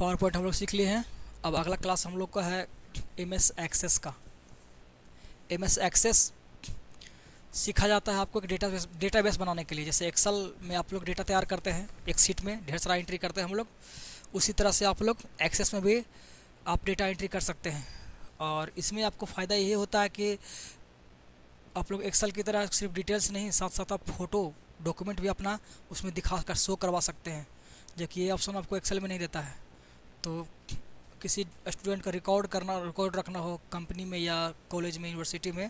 Power point हम लोग सीख लिए हैं। अब अगला क्लास हम लोग का है एमएस एक्सेस का। एमएस एक्सेस सीखा जाता है आपको एक डेटाबेस बनाने के लिए। जैसे एक्सेल में आप लोग डेटा तैयार करते हैं, एक शीट में ढेर सारा एंट्री करते हैं हम लोग, उसी तरह से आप लोग एक्सेस में भी आप डेटा एंट्री कर सकते हैं। और इसमें आपको फ़ायदा ये होता है कि आप लोग एक्सेल की तरह सिर्फ डिटेल्स नहीं, साथ साथ आप फ़ोटो डॉक्यूमेंट भी अपना उसमें दिखा कर शो करवा सकते हैं, जबकि ये ऑप्शन आपको एक्सेल में नहीं देता है। तो किसी स्टूडेंट का रिकॉर्ड रखना हो कंपनी में या कॉलेज में, यूनिवर्सिटी में,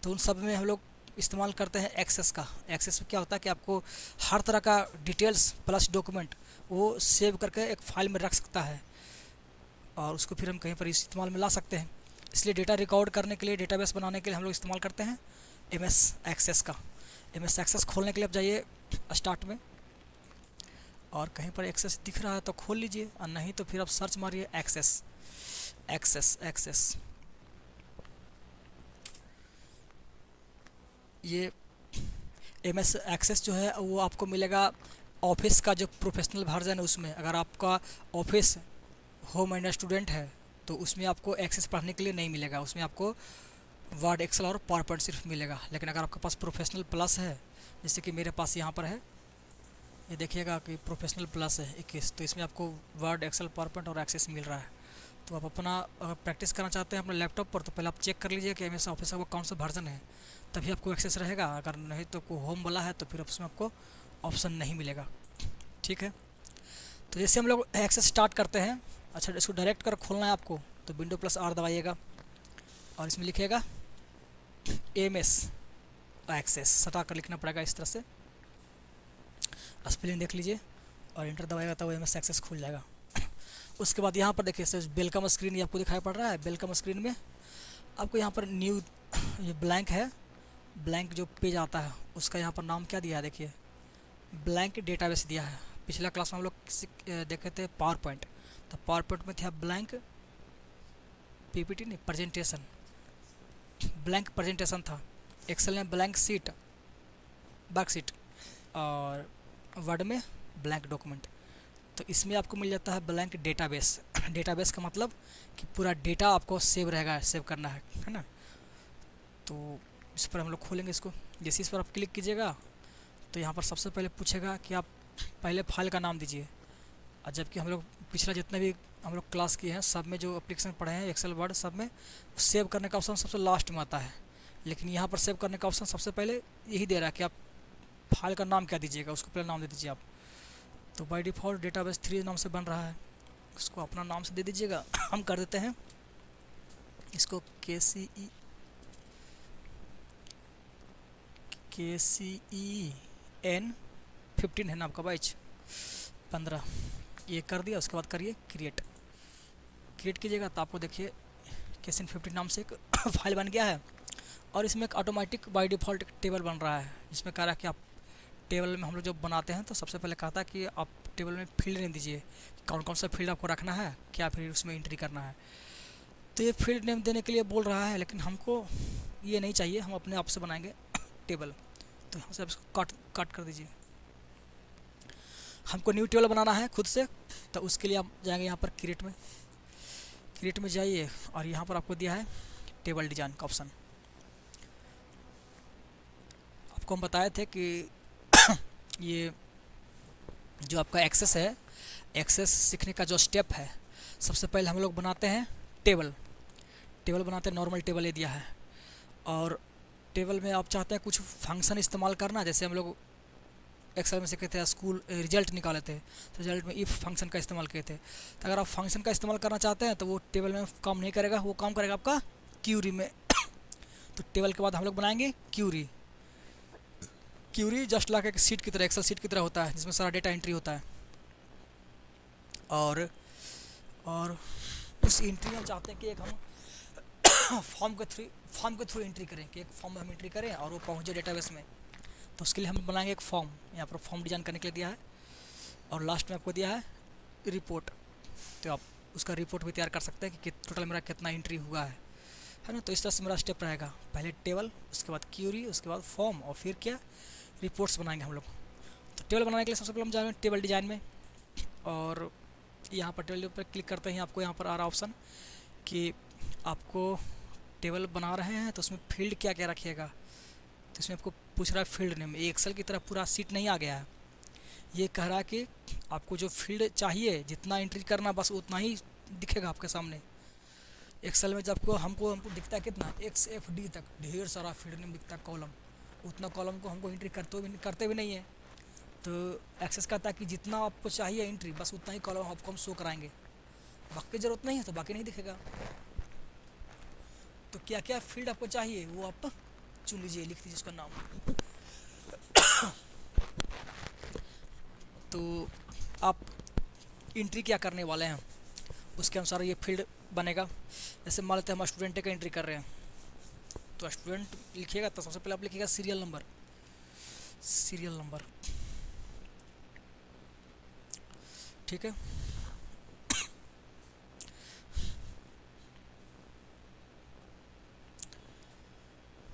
तो उन सब में हम लोग इस्तेमाल करते हैं एक्सेस का। एक्सेस में क्या होता है कि आपको हर तरह का डिटेल्स प्लस डॉक्यूमेंट वो सेव करके एक फ़ाइल में रख सकता है और उसको फिर हम कहीं पर इस्तेमाल में ला सकते हैं। इसलिए डेटा रिकॉर्ड करने के लिए, डेटाबेस बनाने के लिए हम लोग इस्तेमाल करते हैं एमएस एक्सेस का। एमएस एक्सेस खोलने के लिए आप जाइए स्टार्ट में, और कहीं पर एक्सेस दिख रहा है तो खोल लीजिए, और नहीं तो फिर आप सर्च मारिए एक्सेस एक्सेस एक्सेस। ये एमएस एक्सेस जो है वो आपको मिलेगा ऑफिस का जो प्रोफेशनल वर्जन है उसमें। अगर आपका ऑफिस होम एंड स्टूडेंट है तो उसमें आपको एक्सेस पढ़ने के लिए नहीं मिलेगा, उसमें आपको वर्ड, एक्सेल और पावर पॉइंट सिर्फ मिलेगा। लेकिन अगर आपके पास प्रोफेशनल प्लस है, जैसे कि मेरे पास यहाँ पर है, ये देखिएगा कि प्रोफेशनल प्लस है 21, तो इसमें आपको वर्ड, एक्सेल, पावर पॉइंट और एक्सेस मिल रहा है। तो आप अपना अगर प्रैक्टिस करना चाहते हैं अपने लैपटॉप पर, तो पहले आप चेक कर लीजिए कि एमएस ऑफिस का वो कौन सा वर्जन है, तभी आपको एक्सेस रहेगा। अगर नहीं तो कोई होम वाला है तो फिर उसमें आपको ऑप्शन नहीं मिलेगा। ठीक है, तो जैसे हम लोग एक्सेस स्टार्ट करते हैं, अच्छा इसको डायरेक्ट कर खोलना है आपको, तो विंडो प्लस आर दबाइएगा और इसमें लिखिएगा एमएस एक्सेस, सटा कर लिखना पड़ेगा इस तरह से, स्पेलिंग देख लीजिए और इंटर दबाएगा तो वो एमएस एक्सेस खुल जाएगा। उसके बाद यहाँ पर देखिए वेलकम स्क्रीन ये आपको दिखाई पड़ रहा है। वेलकम स्क्रीन में आपको यहाँ पर न्यू, ये ब्लैंक है, ब्लैंक जो पेज आता है उसका यहाँ पर नाम क्या दिया है, देखिए ब्लैंक डेटाबेस दिया है। पिछला क्लास में हम लोग देखे थे पावर पॉइंट, तो पावर पॉइंट में था ब्लैंक पीपीटी नहीं, प्रेजेंटेशन, ब्लैंक प्रेजेंटेशन था। एक्सेल में ब्लैंक शीट, वर्कशीट, और वर्ड में ब्लैंक डॉक्यूमेंट। तो इसमें आपको मिल जाता है ब्लैंक डेटाबेस। डेटाबेस का मतलब कि पूरा डेटा आपको सेव रहेगा, सेव करना है ना। तो इस पर हम लोग खोलेंगे इसको। जैसे इस पर आप क्लिक कीजिएगा तो यहाँ पर सबसे पहले पूछेगा कि आप पहले फाइल का नाम दीजिए। और जबकि हम लोग पिछला जितने भी हम लोग क्लास किए हैं सब में जो एप्लीकेशन पढ़े हैं एक्सेल, वर्ड, सब में सेव करने का ऑप्शन सबसे लास्ट में आता है, लेकिन यहाँ पर सेव करने का ऑप्शन सबसे पहले यही दे रहा है कि आप फाइल का नाम क्या दीजिएगा, उसको पहले नाम दे दीजिए आप। तो बाय डिफ़ॉल्ट डेटाबेस 3 नाम से बन रहा है, उसको अपना नाम से दे दीजिएगा। हम कर देते हैं इसको KCEN15 है ना आपका बैच 15, ये कर दिया। उसके बाद करिए क्रिएट कीजिएगा तो आपको देखिए KCEN15 नाम से एक फाइल बन गया है। और इसमें एक ऑटोमेटिक बाय डिफ़ॉल्ट टेबल बन रहा है, जिसमें कह रहा है कि आप टेबल में हम लोग जब बनाते हैं तो सबसे पहले कहता है कि आप टेबल में फील्ड नेम दीजिए, कौन कौन सा फील्ड आपको रखना है, क्या फिर उसमें एंट्री करना है। तो ये फील्ड नेम देने के लिए बोल रहा है, लेकिन हमको ये नहीं चाहिए, हम अपने आप से बनाएंगे टेबल। तो यहाँ से आप इसको काट कर दीजिए। हमको न्यू टेबल बनाना है खुद से, तो उसके लिए आप जाएंगे यहाँ पर क्रिएट में जाइए और यहाँ पर आपको दिया है टेबल डिज़ाइन का ऑप्शन। आपको हम बताए थे कि ये जो आपका एक्सेस है, एक्सेस सीखने का जो स्टेप है, सबसे पहले हम लोग बनाते हैं टेबल बनाते हैं। नॉर्मल टेबल ये दिया है, और टेबल में आप चाहते हैं कुछ फंक्शन इस्तेमाल करना। जैसे हम लोग एक्सेल में सीखे थे स्कूल रिजल्ट निकाले थे, तो रिजल्ट में इफ़ फंक्शन का इस्तेमाल किए थे। तो अगर आप फंक्शन का इस्तेमाल करना चाहते हैं तो वो टेबल में काम नहीं करेगा, वो काम करेगा आपका क्यूरी में। तो टेबल के बाद हम लोग बनाएंगे क्यूरी जस्ट लाइक एक सीट की तरह, एक्सेल सीट की तरह होता है, जिसमें सारा डेटा एंट्री होता है। और उस एंट्री में चाहते हैं कि एक हम फॉर्म के थ्रू एंट्री करें, कि एक फॉर्म में हम एंट्री करें और वो पहुँचे डेटाबेस में। तो उसके लिए हम बनाएंगे एक फॉर्म, यहाँ पर फॉर्म डिज़ाइन करने के लिए दिया है, और लास्ट में आपको दिया है रिपोर्ट। तो आप उसका रिपोर्ट भी तैयार कर सकते हैं कि टोटल मेरा कितना एंट्री हुआ है ना। तो इस तरह से मेरा स्टेप रहेगा, पहले टेबल, उसके बाद क्यूरी, उसके बाद फॉर्म, और फिर क्या रिपोर्ट्स बनाएंगे हम लोग। तो टेबल बनाने के लिए सबसे पहले हम जाएंगे टेबल डिज़ाइन में, और यहाँ पर टेबल पर क्लिक करते ही आपको यहाँ पर आ रहा ऑप्शन कि आपको टेबल बना रहे हैं तो उसमें फील्ड क्या क्या रखिएगा। तो इसमें आपको पूछ रहा है फील्ड नेम। ये एक्सेल की तरह पूरा सीट नहीं आ गया है, ये कह रहा है कि आपको जो फील्ड चाहिए जितना एंट्री करना बस उतना ही दिखेगा आपके सामने। एक्सेल में जब हमको दिखता है कितना XFD तक ढेर सारा फील्ड नेम दिखता है कॉलम, उतना कॉलम को हमको एंट्री करते भी नहीं है। तो एक्सेस कहता है कि जितना आपको चाहिए एंट्री बस उतना ही कॉलम आपको हम शो कराएंगे, बाकी ज़रूरत नहीं है तो बाकी नहीं दिखेगा। तो क्या क्या फील्ड आपको चाहिए वो आप चुन लीजिए, लिख दीजिए उसका नाम। तो आप एंट्री क्या करने वाले हैं उसके अनुसार ये फील्ड बनेगा। जैसे मान लेते हैं हम स्टूडेंट का एंट्री कर रहे हैं, तो स्टूडेंट लिखिएगा तो सबसे पहले आप लिखिएगा सीरियल नंबर। ठीक है,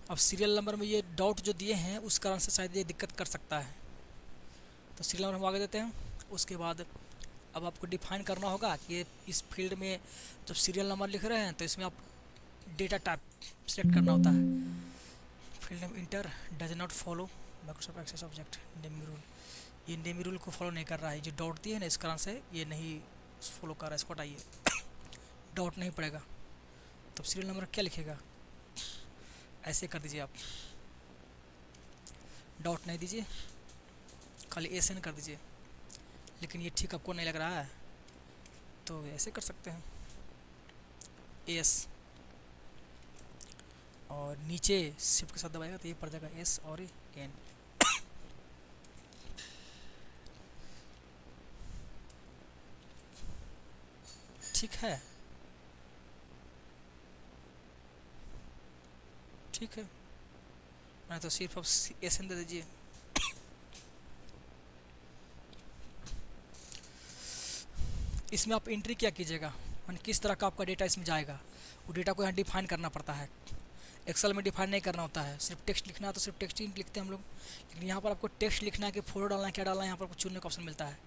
अब सीरियल नंबर में ये डॉट जो दिए हैं उस कारण से शायद ये दिक्कत कर सकता है, तो सीरियल नंबर हम आगे देते हैं। उसके बाद अब आपको डिफाइन करना होगा कि इस फील्ड में जब सीरियल नंबर लिख रहे हैं तो इसमें आप डेटा टाइप सेलेक्ट करना होता है। Field name enter does not follow Microsoft Access object name rule, ये नेम रूल को फॉलो नहीं कर रहा है, जो डॉट दिए है ना इस कारण से ये नहीं फॉलो कर रहा है, इसको हटाइए। डॉट नहीं पड़ेगा। तब सीरियल नंबर क्या लिखेगा, ऐसे कर दीजिए आप, डॉट नहीं दीजिए, खाली एसएन कर दीजिए। लेकिन ये ठीक आपको नहीं लग रहा है तो ऐसे कर सकते हैं, एस और नीचे शिफ्ट के साथ दबाएगा तो ये पड़ जाएगा एस और एन। ठीक है, ठीक है, मैं तो सिर्फ आप एस एन दे दीजिए। इसमें आप एंट्री क्या कीजिएगा, यानी किस तरह का आपका डेटा इसमें जाएगा, वो डेटा को यहाँ डिफाइन करना पड़ता है। एक्सेल में डिफाइन नहीं करना होता है, सिर्फ टेक्स्ट लिखना है तो सिर्फ टेक्स्ट ही लिखते हैं हम लोग। लेकिन यहाँ पर आपको टेक्स्ट लिखना है कि फोटो डालना है, क्या डालना है, यहाँ पर आपको चुनने का ऑप्शन मिलता है।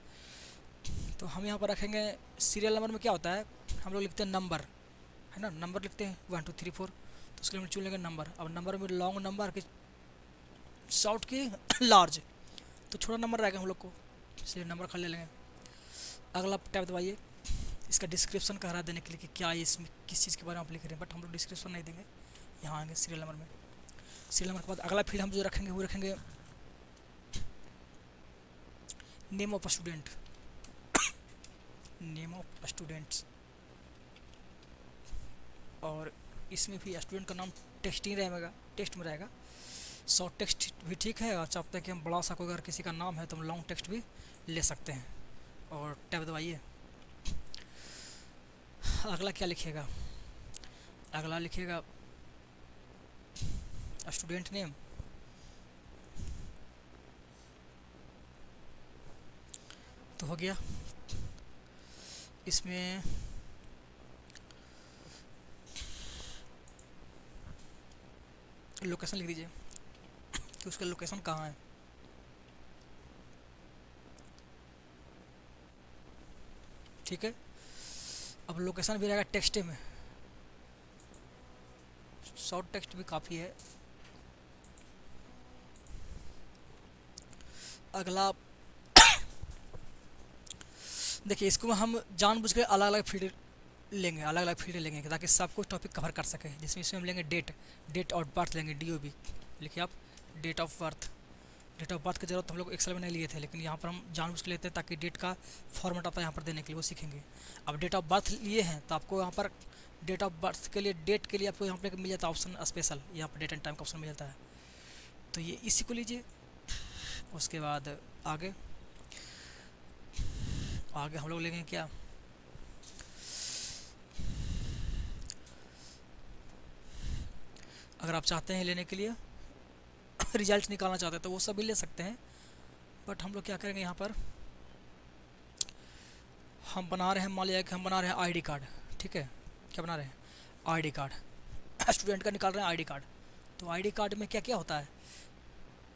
तो हम यहाँ पर रखेंगे सीरियल नंबर में क्या होता है, हम लोग लिखते हैं नंबर, है ना, नंबर लिखते हैं 1 2 3 4, तो उसके लिए हम चुन लेंगे नंबर। अब नंबर में लॉन्ग नंबर की शॉर्ट की लार्ज, तो छोटा नंबर रहेगा हम लोग को, इसलिए नंबर खा ले लेंगे। अगला टैब दबाइए, इसका डिस्क्रिप्शन कह रहा है देने के लिए कि क्या ये इसमें किस चीज़ के बारे में आप लिख रहे हैं, बट हम लोग डिस्क्रिप्शन नहीं देंगे, यहाँ आएंगे सीरियल नंबर में। सीरियल नंबर के बाद अगला फील्ड हम जो रखेंगे वो रखेंगे name of student, name of students. और इसमें भी स्टूडेंट का नाम टेक्स्ट ही रहेगा, टेक्स्ट में रहेगा। शॉर्ट टेक्स्ट भी ठीक है, और चाहते हैं कि हम बड़ा सा कोई अगर किसी का नाम है तो हम लॉन्ग टेक्स्ट भी ले सकते हैं। और टैब दबाइए, अगला क्या लिखेगा, अगला लिखेगा स्टूडेंट नेम, तो हो गया। इसमें लोकेशन लिख दीजिए कि उसका लोकेशन कहाँ है। ठीक है, अब लोकेशन भी रहेगा टेक्स्ट में, शॉर्ट टेक्स्ट भी काफ़ी है। अगला देखिए, इसको हम जानबूझ के अलग अलग फील्ड लेंगे, अलग अलग फील्ड लेंगे ताकि सब कुछ टॉपिक कवर कर सके। जिसमें इसमें हम लेंगे डेट ऑफ बर्थ लेंगे, DOB लिखिए आप, date of birth. Date of birth की ज़रूरत हम लोग एक्सेल में नहीं लिए थे, लेकिन यहाँ पर हम जानबूझ के लेते हैं ताकि डेट का फॉर्मेट आता है यहाँ पर देने के लिए, वो सीखेंगे। अब डेट ऑफ बर्थ लिए हैं तो आपको यहाँ पर डेट ऑफ बर्थ के लिए, डेट के लिए आपको यहाँ पर मिल जाता है ऑप्शन स्पेशल, यहाँ पर डेट एंड टाइम का ऑप्शन मिल जाता है, तो ये इसी को लीजिए। उसके बाद आगे हम लोग लेंगे क्या, अगर आप चाहते हैं लेने के लिए रिजल्ट निकालना चाहते हैं तो वो सब भी ले सकते हैं, बट हम लोग क्या करेंगे, यहाँ पर हम बना रहे हैं, मान लिया कि हम बना रहे हैं ID कार्ड। ठीक है, क्या बना रहे हैं, ID कार्ड, स्टूडेंट का निकाल रहे हैं ID कार्ड। तो ID कार्ड में क्या क्या होता है,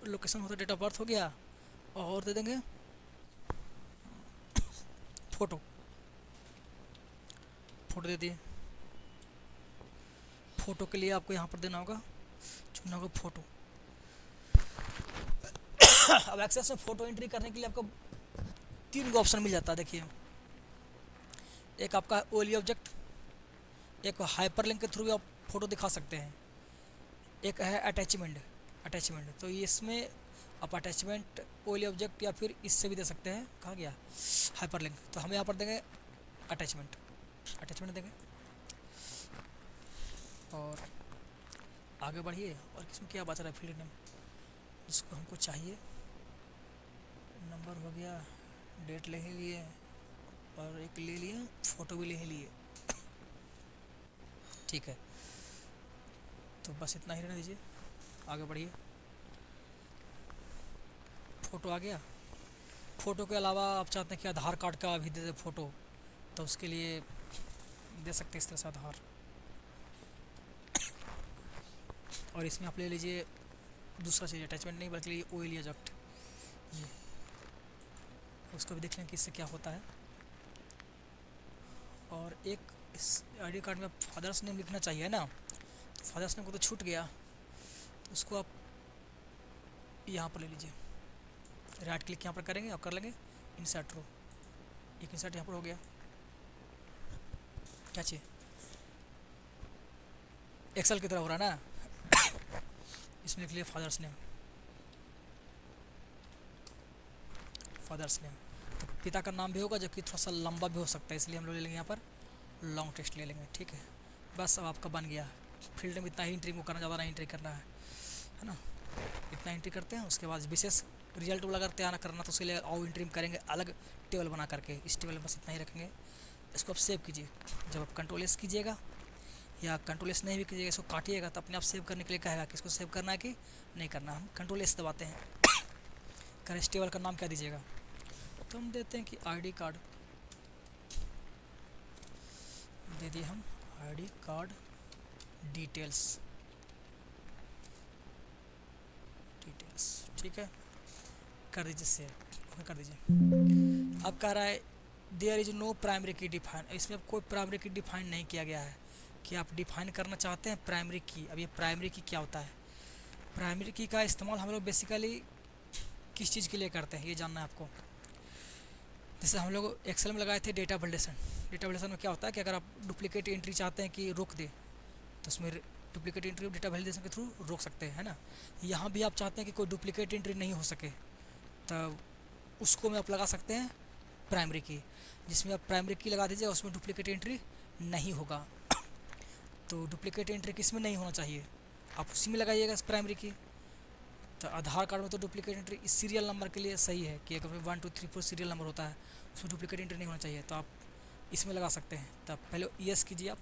लोकेशन होता है, डेट ऑफ बर्थ हो गया, और दे देंगे फ़ोटो, फ़ोटो दे दिए। फ़ोटो के लिए आपको यहाँ पर देना होगा, चुनना होगा फ़ोटो। अब एक्सेस में फ़ोटो एंट्री करने के लिए आपको 3 ऑप्शन मिल जाता है। देखिए, एक आपका ओली ऑब्जेक्ट, एक हाइपरलिंक के थ्रू आप फ़ोटो दिखा सकते हैं, एक है अटैचमेंट। तो इसमें आप अटैचमेंट ओली ऑब्जेक्ट या फिर इससे भी दे सकते हैं। कहाँ गया हाइपरलिंक? तो हम यहाँ पर देंगे अटैचमेंट देंगे। और आगे बढ़िए, और किसमें क्या बच रहा है? फील्ड नेम जिसको हमको चाहिए, नंबर हो गया, डेट ले ही लिए, और एक ले लिए, फ़ोटो भी ले ही लिए। ठीक है, तो बस इतना ही रहने दीजिए, आगे बढ़िए। फ़ोटो आ गया। फ़ोटो के अलावा आप चाहते हैं कि आधार कार्ड का भी दे दे फ़ोटो, तो उसके लिए दे सकते हैं इस तरह से आधार। और इसमें आप ले लीजिए दूसरा चीज़, अटैचमेंट नहीं बल्कि ओएल ऑब्जेक्ट, ये उसको भी देख लें कि इससे क्या होता है। और एक इस आईडी कार्ड में फादर्स नेम लिखना चाहिए ना, तो फादर्स नेम को तो छूट गया, तो उसको आप यहाँ पर ले लीजिए, राइट क्लिक यहाँ पर करेंगे और कर लेंगे इंसर्ट रो। एक इंसर्ट यहाँ पर हो गया। क्या चाहिए? एक्सेल की तरह हो रहा है ना। इसमें लिख लिया फादर्स नेम, तो पिता का नाम भी होगा, जो कि थोड़ा सा लंबा भी हो सकता है, इसलिए हम लोग ले लेंगे यहाँ पर लॉन्ग टेक्स्ट ले लेंगे। ठीक है, बस अब आपका बन गया। फील्ड में इतना ही एंट्री को करना, ज़्यादा नहीं एंट्री करना है ना। इतना एंट्री करते हैं, उसके बाद विशेष रिजल्ट वाला अगर तैयार करना तो उसके लिए और एंट्री में करेंगे अलग टेबल बना करके। इस टेबल में बस इतना ही रखेंगे। इसको आप सेव कीजिए। जब आप कंट्रोल एस कीजिएगा या कंट्रोल एस नहीं भी कीजिएगा, इसको काटिएगा तो अपने आप सेव करने के लिए कहेगा कि इसको सेव करना है कि नहीं करना। हम कंट्रोल एस दबाते हैं। कर इस टेबल का नाम क्या दीजिएगा? तो हम देते हैं कि आईडी कार्ड दे दिए हम, आईडी कार्ड डिटेल्स। ठीक है, कर दीजिए सेव, कर दीजिए। अब कह रहा है देयर इज नो प्राइमरी की डिफाइन। इसमें कोई प्राइमरी की डिफाइन नहीं किया गया है कि आप डिफाइन करना चाहते हैं प्राइमरी की। अब ये प्राइमरी की क्या होता है? प्राइमरी की का इस्तेमाल हम लोग बेसिकली किस चीज़ के लिए करते हैं, ये जानना है आपको। जैसे हम लोग एक्सेल में लगाए थे डेटा वैलिडेशन। डेटा वैलिडेशन में क्या होता है कि अगर आप डुप्लीकेट एंट्री चाहते हैं कि रोक दे, तो उसमें डुप्लीकेट एंट्री डेटा वैलिडेशन के थ्रू रोक सकते हैं, है ना। यहाँ भी आप चाहते हैं कि कोई डुप्लीकेट एंट्री नहीं हो सके, तब उसको में आप लगा सकते हैं प्राइमरी की, जिसमें आप प्राइमरी की लगा दीजिए, उसमें डुप्लीकेट एंट्री नहीं होगा। तो डुप्लीकेट एंट्री किस में नहीं होना चाहिए, आप उसी में लगाइएगा प्राइमरी की। तो आधार कार्ड में तो डुप्लीकेट एंट्री इस सीरियल नंबर के लिए सही है कि अगर 1 2 3 4 सीरियल नंबर होता है, उसमें डुप्लीकेट एंट्री नहीं होना चाहिए, तो आप इसमें लगा सकते हैं। तब पहले यस कीजिए आप,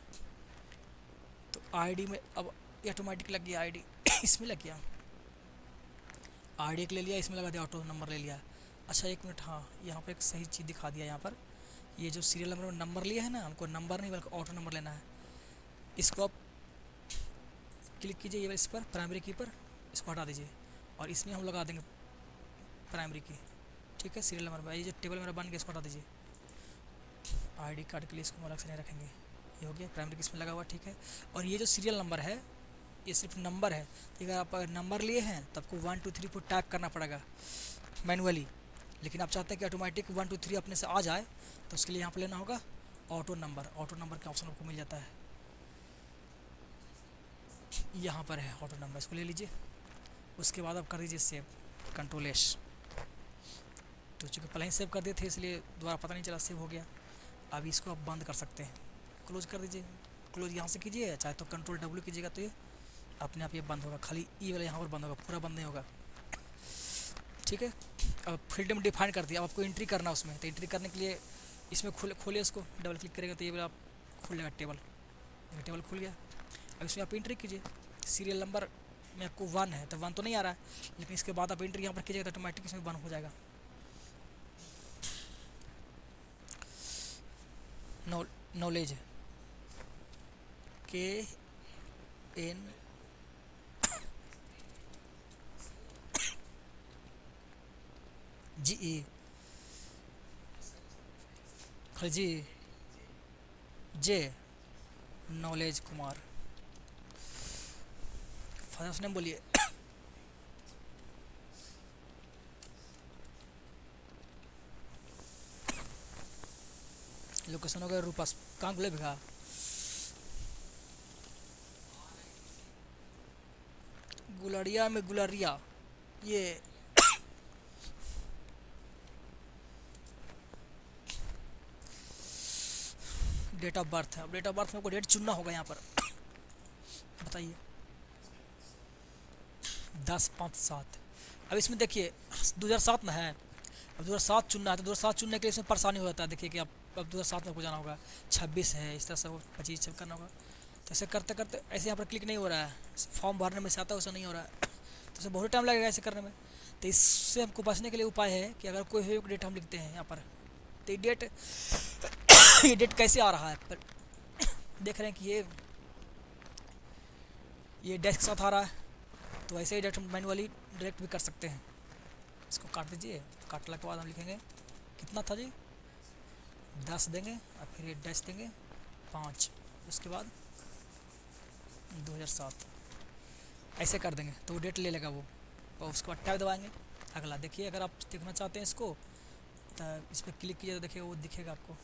तो आईडी में अब ऑटोमेटिक लग गया आईडी। इसमें लग गया आईडी एक ले लिया, इसमें लगा दिया ऑटो नंबर ले लिया। अच्छा एक मिनट, हाँ यहाँ पर एक सही चीज़ दिखा दिया। यहाँ पर ये जो सीरियल नंबर में नंबर लिया है ना, हमको नंबर नहीं बल्कि ऑटो नंबर लेना है। इसको आप क्लिक कीजिए इस पर, प्राइमरी की पर, इसको हटा दीजिए और इसमें हम लगा देंगे प्राइमरी की। ठीक है, सीरियल नंबर में ये जो टेबल मेरा बन गया, इसको हटा दीजिए। आईडी कार्ड के लिए इसको अलग से नहीं रखेंगे, ये हो गया प्राइमरी की इसमें लगा हुआ। ठीक है, और ये जो सीरियल नंबर है ये सिर्फ नंबर है। अगर आप नंबर लिए हैं तो आपको 1 2 3 4 टाइप करना पड़ेगा मैनुअली, लेकिन आप चाहते हैं कि ऑटोमेटिक 1 2 3 अपने से आ जाए, तो उसके लिए यहाँ पर लेना होगा ऑटो नंबर। ऑटो नंबर का ऑप्शन आपको मिल जाता है, यहाँ पर है ऑटो नंबर, इसको ले लीजिए। उसके बाद आप कर दीजिए सेव, कंट्रोल एस। तो चूँकि पहले ही सेव कर दिए थे इसलिए दोबारा पता नहीं चला सेव हो गया। अब इसको आप बंद कर सकते हैं, क्लोज कर दीजिए। क्लोज यहाँ से कीजिए, चाहे तो कंट्रोल W कीजिएगा तो ये अपने आप ये बंद होगा। खाली ई वाला यहाँ पर बंद होगा, पूरा बंद नहीं होगा। ठीक है, अब फील्ड में डिफाइन कर दिया। अब आपको एंट्री करना उसमें, तो एंट्री करने के लिए इसमें खोलिए उसको, डबल क्लिक करेगा तो ये वाला आप खुल जाएगा टेबल। टेबल खुल गया। अब इसमें आप एंट्री कीजिए। सीरियल नंबर में आपको 1 है तो 1 तो नहीं आ रहा है, लेकिन इसके बाद आप एंट्री यहाँ पर कीजिएगा तो ऑटोमेटिक इसमें 1 हो जाएगा। नॉलेज KN GE, खाली जी जे नॉलेज कुमार, फर्स्ट नेम बोलिए। लोकेशन हो गया रूपास, कहाँ गुले भिगा, गुलरिया में गुलरिया, ये डेट ऑफ बर्थ है। अब डेट ऑफ बर्थ में आपको डेट चुनना होगा यहाँ पर, बताइए। 10/5/7। अब इसमें देखिए 2007 में है, अब 2007 चुनना है तो 2007 चुनने के लिए इसमें परेशानी हो जाता है। देखिए कि अब 2007 में आपको जाना होगा, 26 है, इस तरह से 25 सब करना होगा। तो ऐसे करते करते ऐसे यहाँ पर क्लिक नहीं हो रहा है, फॉर्म भरने में से आता है वैसा नहीं हो रहा है, तो इसे बहुत टाइम लगेगा ऐसे करने में। तो इससे हमको बचने के लिए उपाय है कि अगर कोई भी डेट हम लिखते हैं यहाँ पर, तो ये डेट ये डेट कैसे आ रहा है पर देख रहे हैं कि ये डैश के साथ आ रहा है, तो ऐसे ही डायरेक्ट मैनुअली डायरेक्ट भी कर सकते हैं। इसको काट दीजिए, काटने के बाद हम लिखेंगे कितना था जी, 10 देंगे और फिर ये डैश देंगे 5, उसके बाद 2007 ऐसे कर देंगे तो वो डेट ले लेगा वो, और उसके बाद टैब दबाएंगे। अगला देखिए, अगर आप देखना चाहते हैं इसको तो इस पर क्लिक कीजिए तो देखिए वो दिखेगा आपको,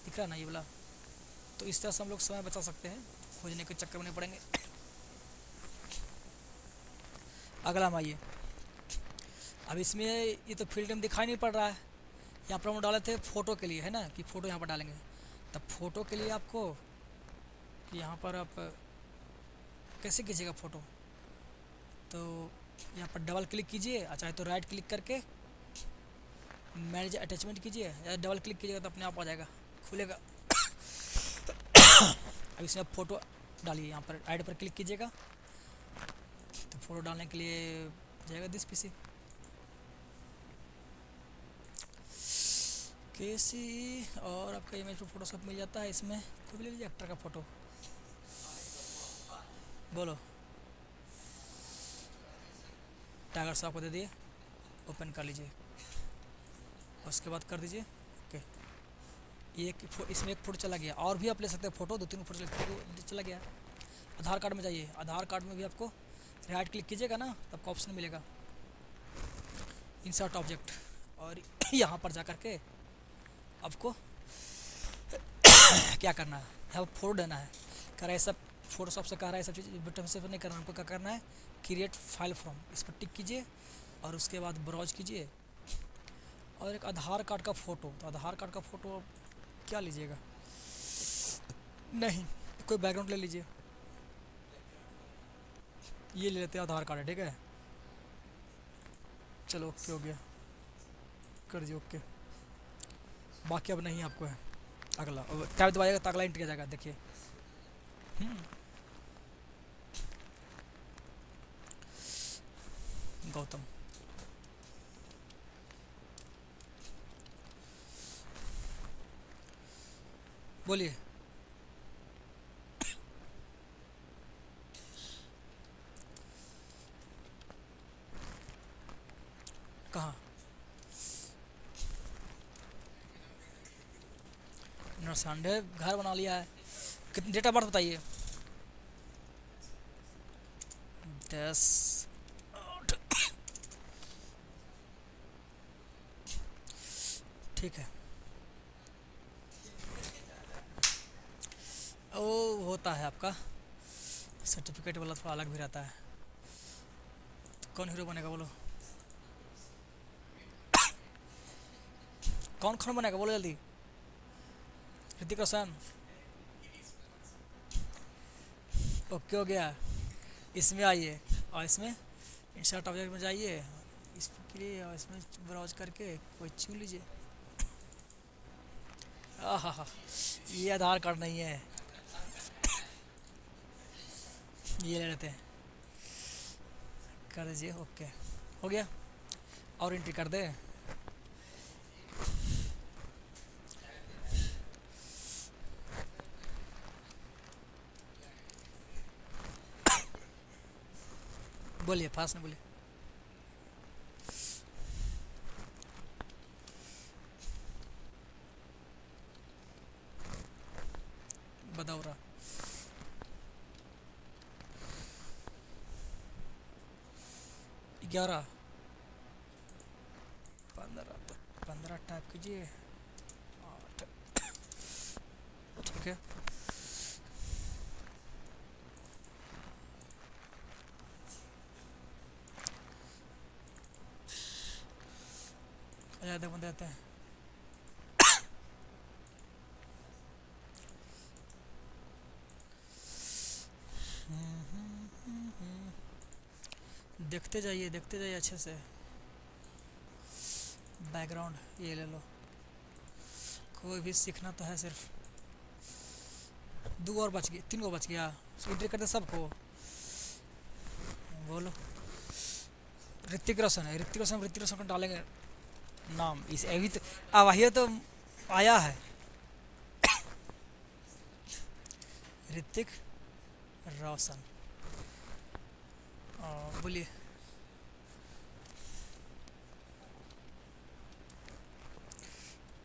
दिख रहा है ना ये वाला। तो इस तरह से हम लोग समय बचा सकते हैं, खोजने के चक्कर में नहीं पड़ेंगे। अगला हम आइए, अब इसमें ये तो फील्ड में दिखाई नहीं पड़ रहा है, यहाँ पर हम डाले थे फ़ोटो के लिए, है ना, कि फ़ोटो यहाँ पर डालेंगे। तब फ़ोटो के लिए आपको कि यहाँ पर आप कैसे कीजिएगा फ़ोटो, तो यहाँ पर डबल क्लिक कीजिए, चाहे तो राइट क्लिक करके मैनेज अटैचमेंट कीजिए, या डबल क्लिक कीजिएगा तो अपने आप आ जाएगा, खुलेगा। अब इसमें आप फ़ोटो डालिए, यहाँ पर ऐड पर क्लिक कीजिएगा तो फ़ोटो डालने के लिए जाएगा दिस पीसी केसी, और आपका इमेज पर फोटो सब मिल जाता है। इसमें कोई भी ले लीजिए एक्टर का फ़ोटो, बोलो टाइगर साहब को दे दिए, ओपन कर लीजिए, उसके बाद कर दीजिए ओके। ये इसमें एक फ़ोटो चला गया, और भी आप ले सकते हैं फ़ोटो, 2-3 फ़ोटो चला गया। आधार कार्ड में जाइए, आधार कार्ड में भी आपको राइट क्लिक कीजिएगा ना तो आपको ऑप्शन मिलेगा इंसर्ट ऑब्जेक्ट, और यहाँ पर जा कर के आपको क्या करना है, यहाँ पर फोटो देना है। कह रहा है सब फोटो सबसे कह रहा है सब चीज़, बटन से नहीं करना, हमको क्या करना है क्रिएट फाइल फ्रॉम, इस पर टिक कीजिए और उसके बाद ब्राउज कीजिए, और एक आधार कार्ड का फ़ोटो, तो आधार कार्ड का फ़ोटो क्या लीजिएगा, नहीं कोई बैकग्राउंड ले लीजिए, ये ले लेते हैं आधार कार्ड है, ठीक है। चलो ओके हो गया, कर दीजिए ओके, बाकी अब नहीं आपको है। अगला टैब दबाइएगा तो अगला एंट्री आ जाएगा, देखिए गौतम, बोलिए कहाँ, नरसंडे घर बना लिया है। कितनी डेट ऑफ बर्थ बताइए, 10/8, ठीक है। वो होता है आपका सर्टिफिकेट वाला, थोड़ा अलग भी रहता है। तो कौन हीरो बनेगा बोलो, कौन खान बनेगा बोलो जल्दी, ऋतिक रोशन, ओके हो गया। इसमें आइए और इसमें इंसर्ट ऑब्जेक्ट में जाइए, इसके लिए और इसमें ब्राउज करके कोई चुन लीजिए। आहा, ये आधार कार्ड नहीं है, ये ले लेते हैं, कर दीजिए ओके हो गया। और एंट्री कर दे, बोलिए फास्ट में बोलिए। बदौरा। 11, 15 तक 15 टाइप कीजिए। 8, ठीक है। ज़्यादा बंदे आते हैं। देखते जाइए अच्छे से। बैकग्राउंड ये ले लो। कोई भी सीखना तो है सिर्फ। 2 और बच गए, 3 को बच गया। एंट्री करते सबको। बोलो। ऋतिक रोशन को डालेंगे नाम इस अभी तो। अब ये तो आया है ऋतिक रोशन। बोलिए।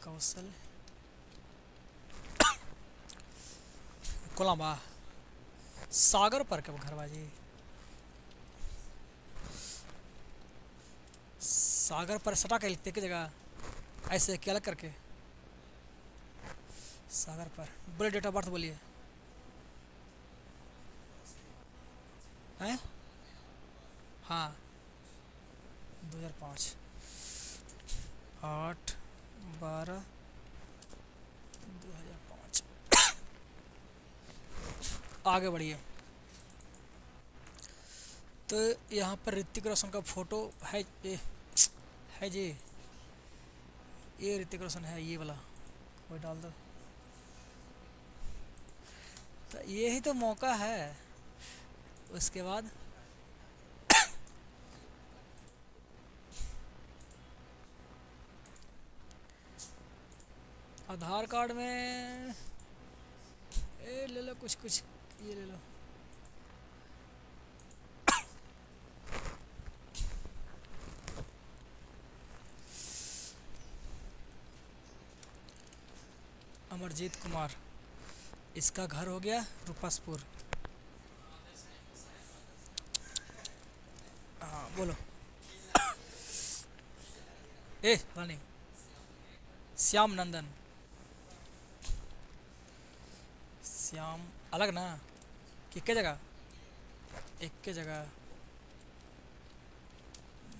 कौशल कोलंबा। सागर पर कब घरबाजी। सागर पर सटा के लिखते की जगह ऐसे क्या अलग करके। सागर पर बोले। डेट ऑफ बर्थ बोलिए। हैं? हाँ 2005। 8/12/2005। आगे बढ़िए। तो यहाँ पर ऋतिक रोशन का फोटो है ये, है जी। ये ऋतिक रोशन है ये वाला। कोई डाल दो। तो ये ही तो मौका है। उसके बाद आधार कार्ड में ए ले लो कुछ कुछ। ये ले लो। अमरजीत कुमार। इसका घर हो गया रूपसपुर। हाँ बोलो। ए रानी। श्याम नंदन। श्याम अलग ना कि एक जगह। एक के जगह।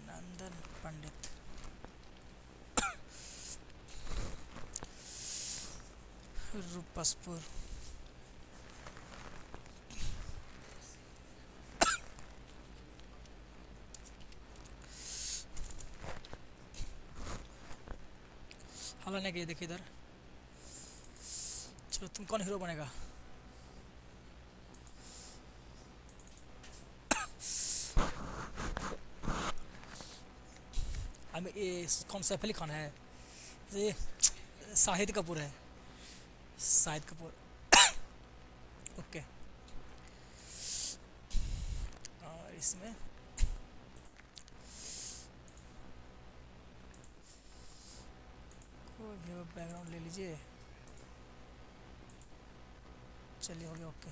नंदन पंडित। रूपसपुर। हवा नहीं गई देखिए इधर। चलो तुम कौन हीरो बनेगा। ये कौन सैफ अली खान है। ये शाहिद कपूर है। शाहिद कपूर। ओके। और इसमें कोई भी बैकग्राउंड ले लीजिए। चलिए हो गया ओके।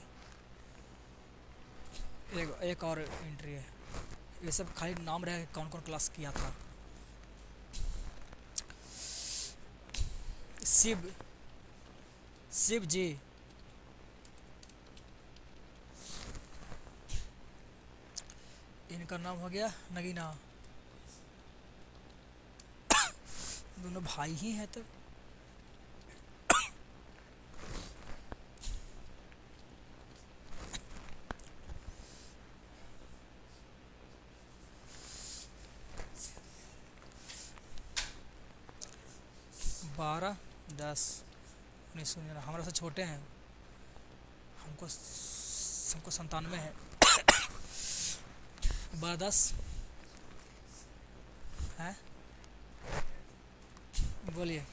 एक और एंट्री है। ये सब खाली नाम रहे कौन कौन क्लास किया था। शिव। शिव जी। इनका नाम हो गया नगीना। दोनों भाई ही हैं तो। बारह 10 1999। हमारे से छोटे हैं। हमको 97 है। 12 10 है। बोलिए।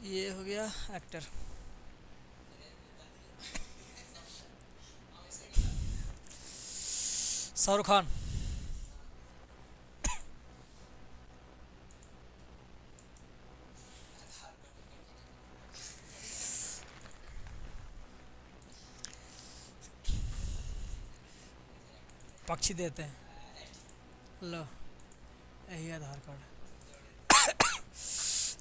ये हो गया एक्टर। शाहरुख खान। पक्षी देते हैं। लो, यही आधार कार्ड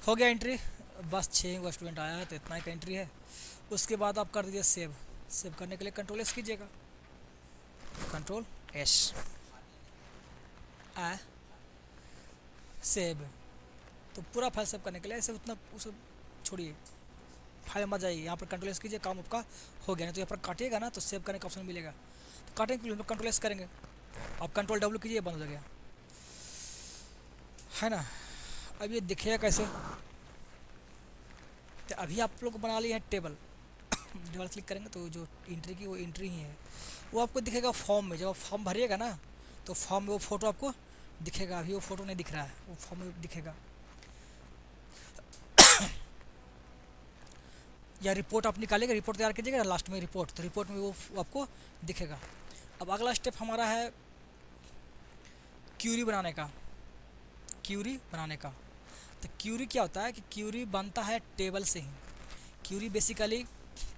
हो गया एंट्री। बस 6 गो स्टूडेंट आया है तो इतना ही का एंट्री है। उसके बाद आप कर दीजिए सेव। सेव करने के लिए कंट्रोल एस कीजिएगा, कंट्रोल एस, आ सेव। तो पूरा फाइल सेव करने के लिए ऐसे उतना उसे छोड़िए, फाइल मत जाइए, यहाँ पर कंट्रोल एस कीजिए, काम आपका हो गया। नहीं तो यहाँ पर काटिएगा ना तो सेव करने का ऑप्शन मिलेगा, तो काटेंगे के लिए कंट्रोल एस करेंगे, आप कंट्रोल डब्ल्यू कीजिए, बंद हो गया है ना। अब ये दिखेगा कैसे, तो अभी आप लोग बना लिए हैं टेबल। डबल क्लिक करेंगे तो जो एंट्री की वो एंट्री ही है, वो आपको दिखेगा फॉर्म में। जब आप फॉर्म भरिएगा ना तो फॉर्म में वो फ़ोटो आपको दिखेगा। अभी वो फ़ोटो नहीं दिख रहा है, वो फॉर्म में दिखेगा। या रिपोर्ट आप निकालिएगा, रिपोर्ट तैयार कीजिएगा ना लास्ट में रिपोर्ट, तो रिपोर्ट में वो आपको दिखेगा। अब अगला स्टेप हमारा है क्यूरी बनाने का। क्यूरी बनाने का, तो क्यूरी क्या होता है कि क्यूरी बनता है टेबल से ही। क्यूरी बेसिकली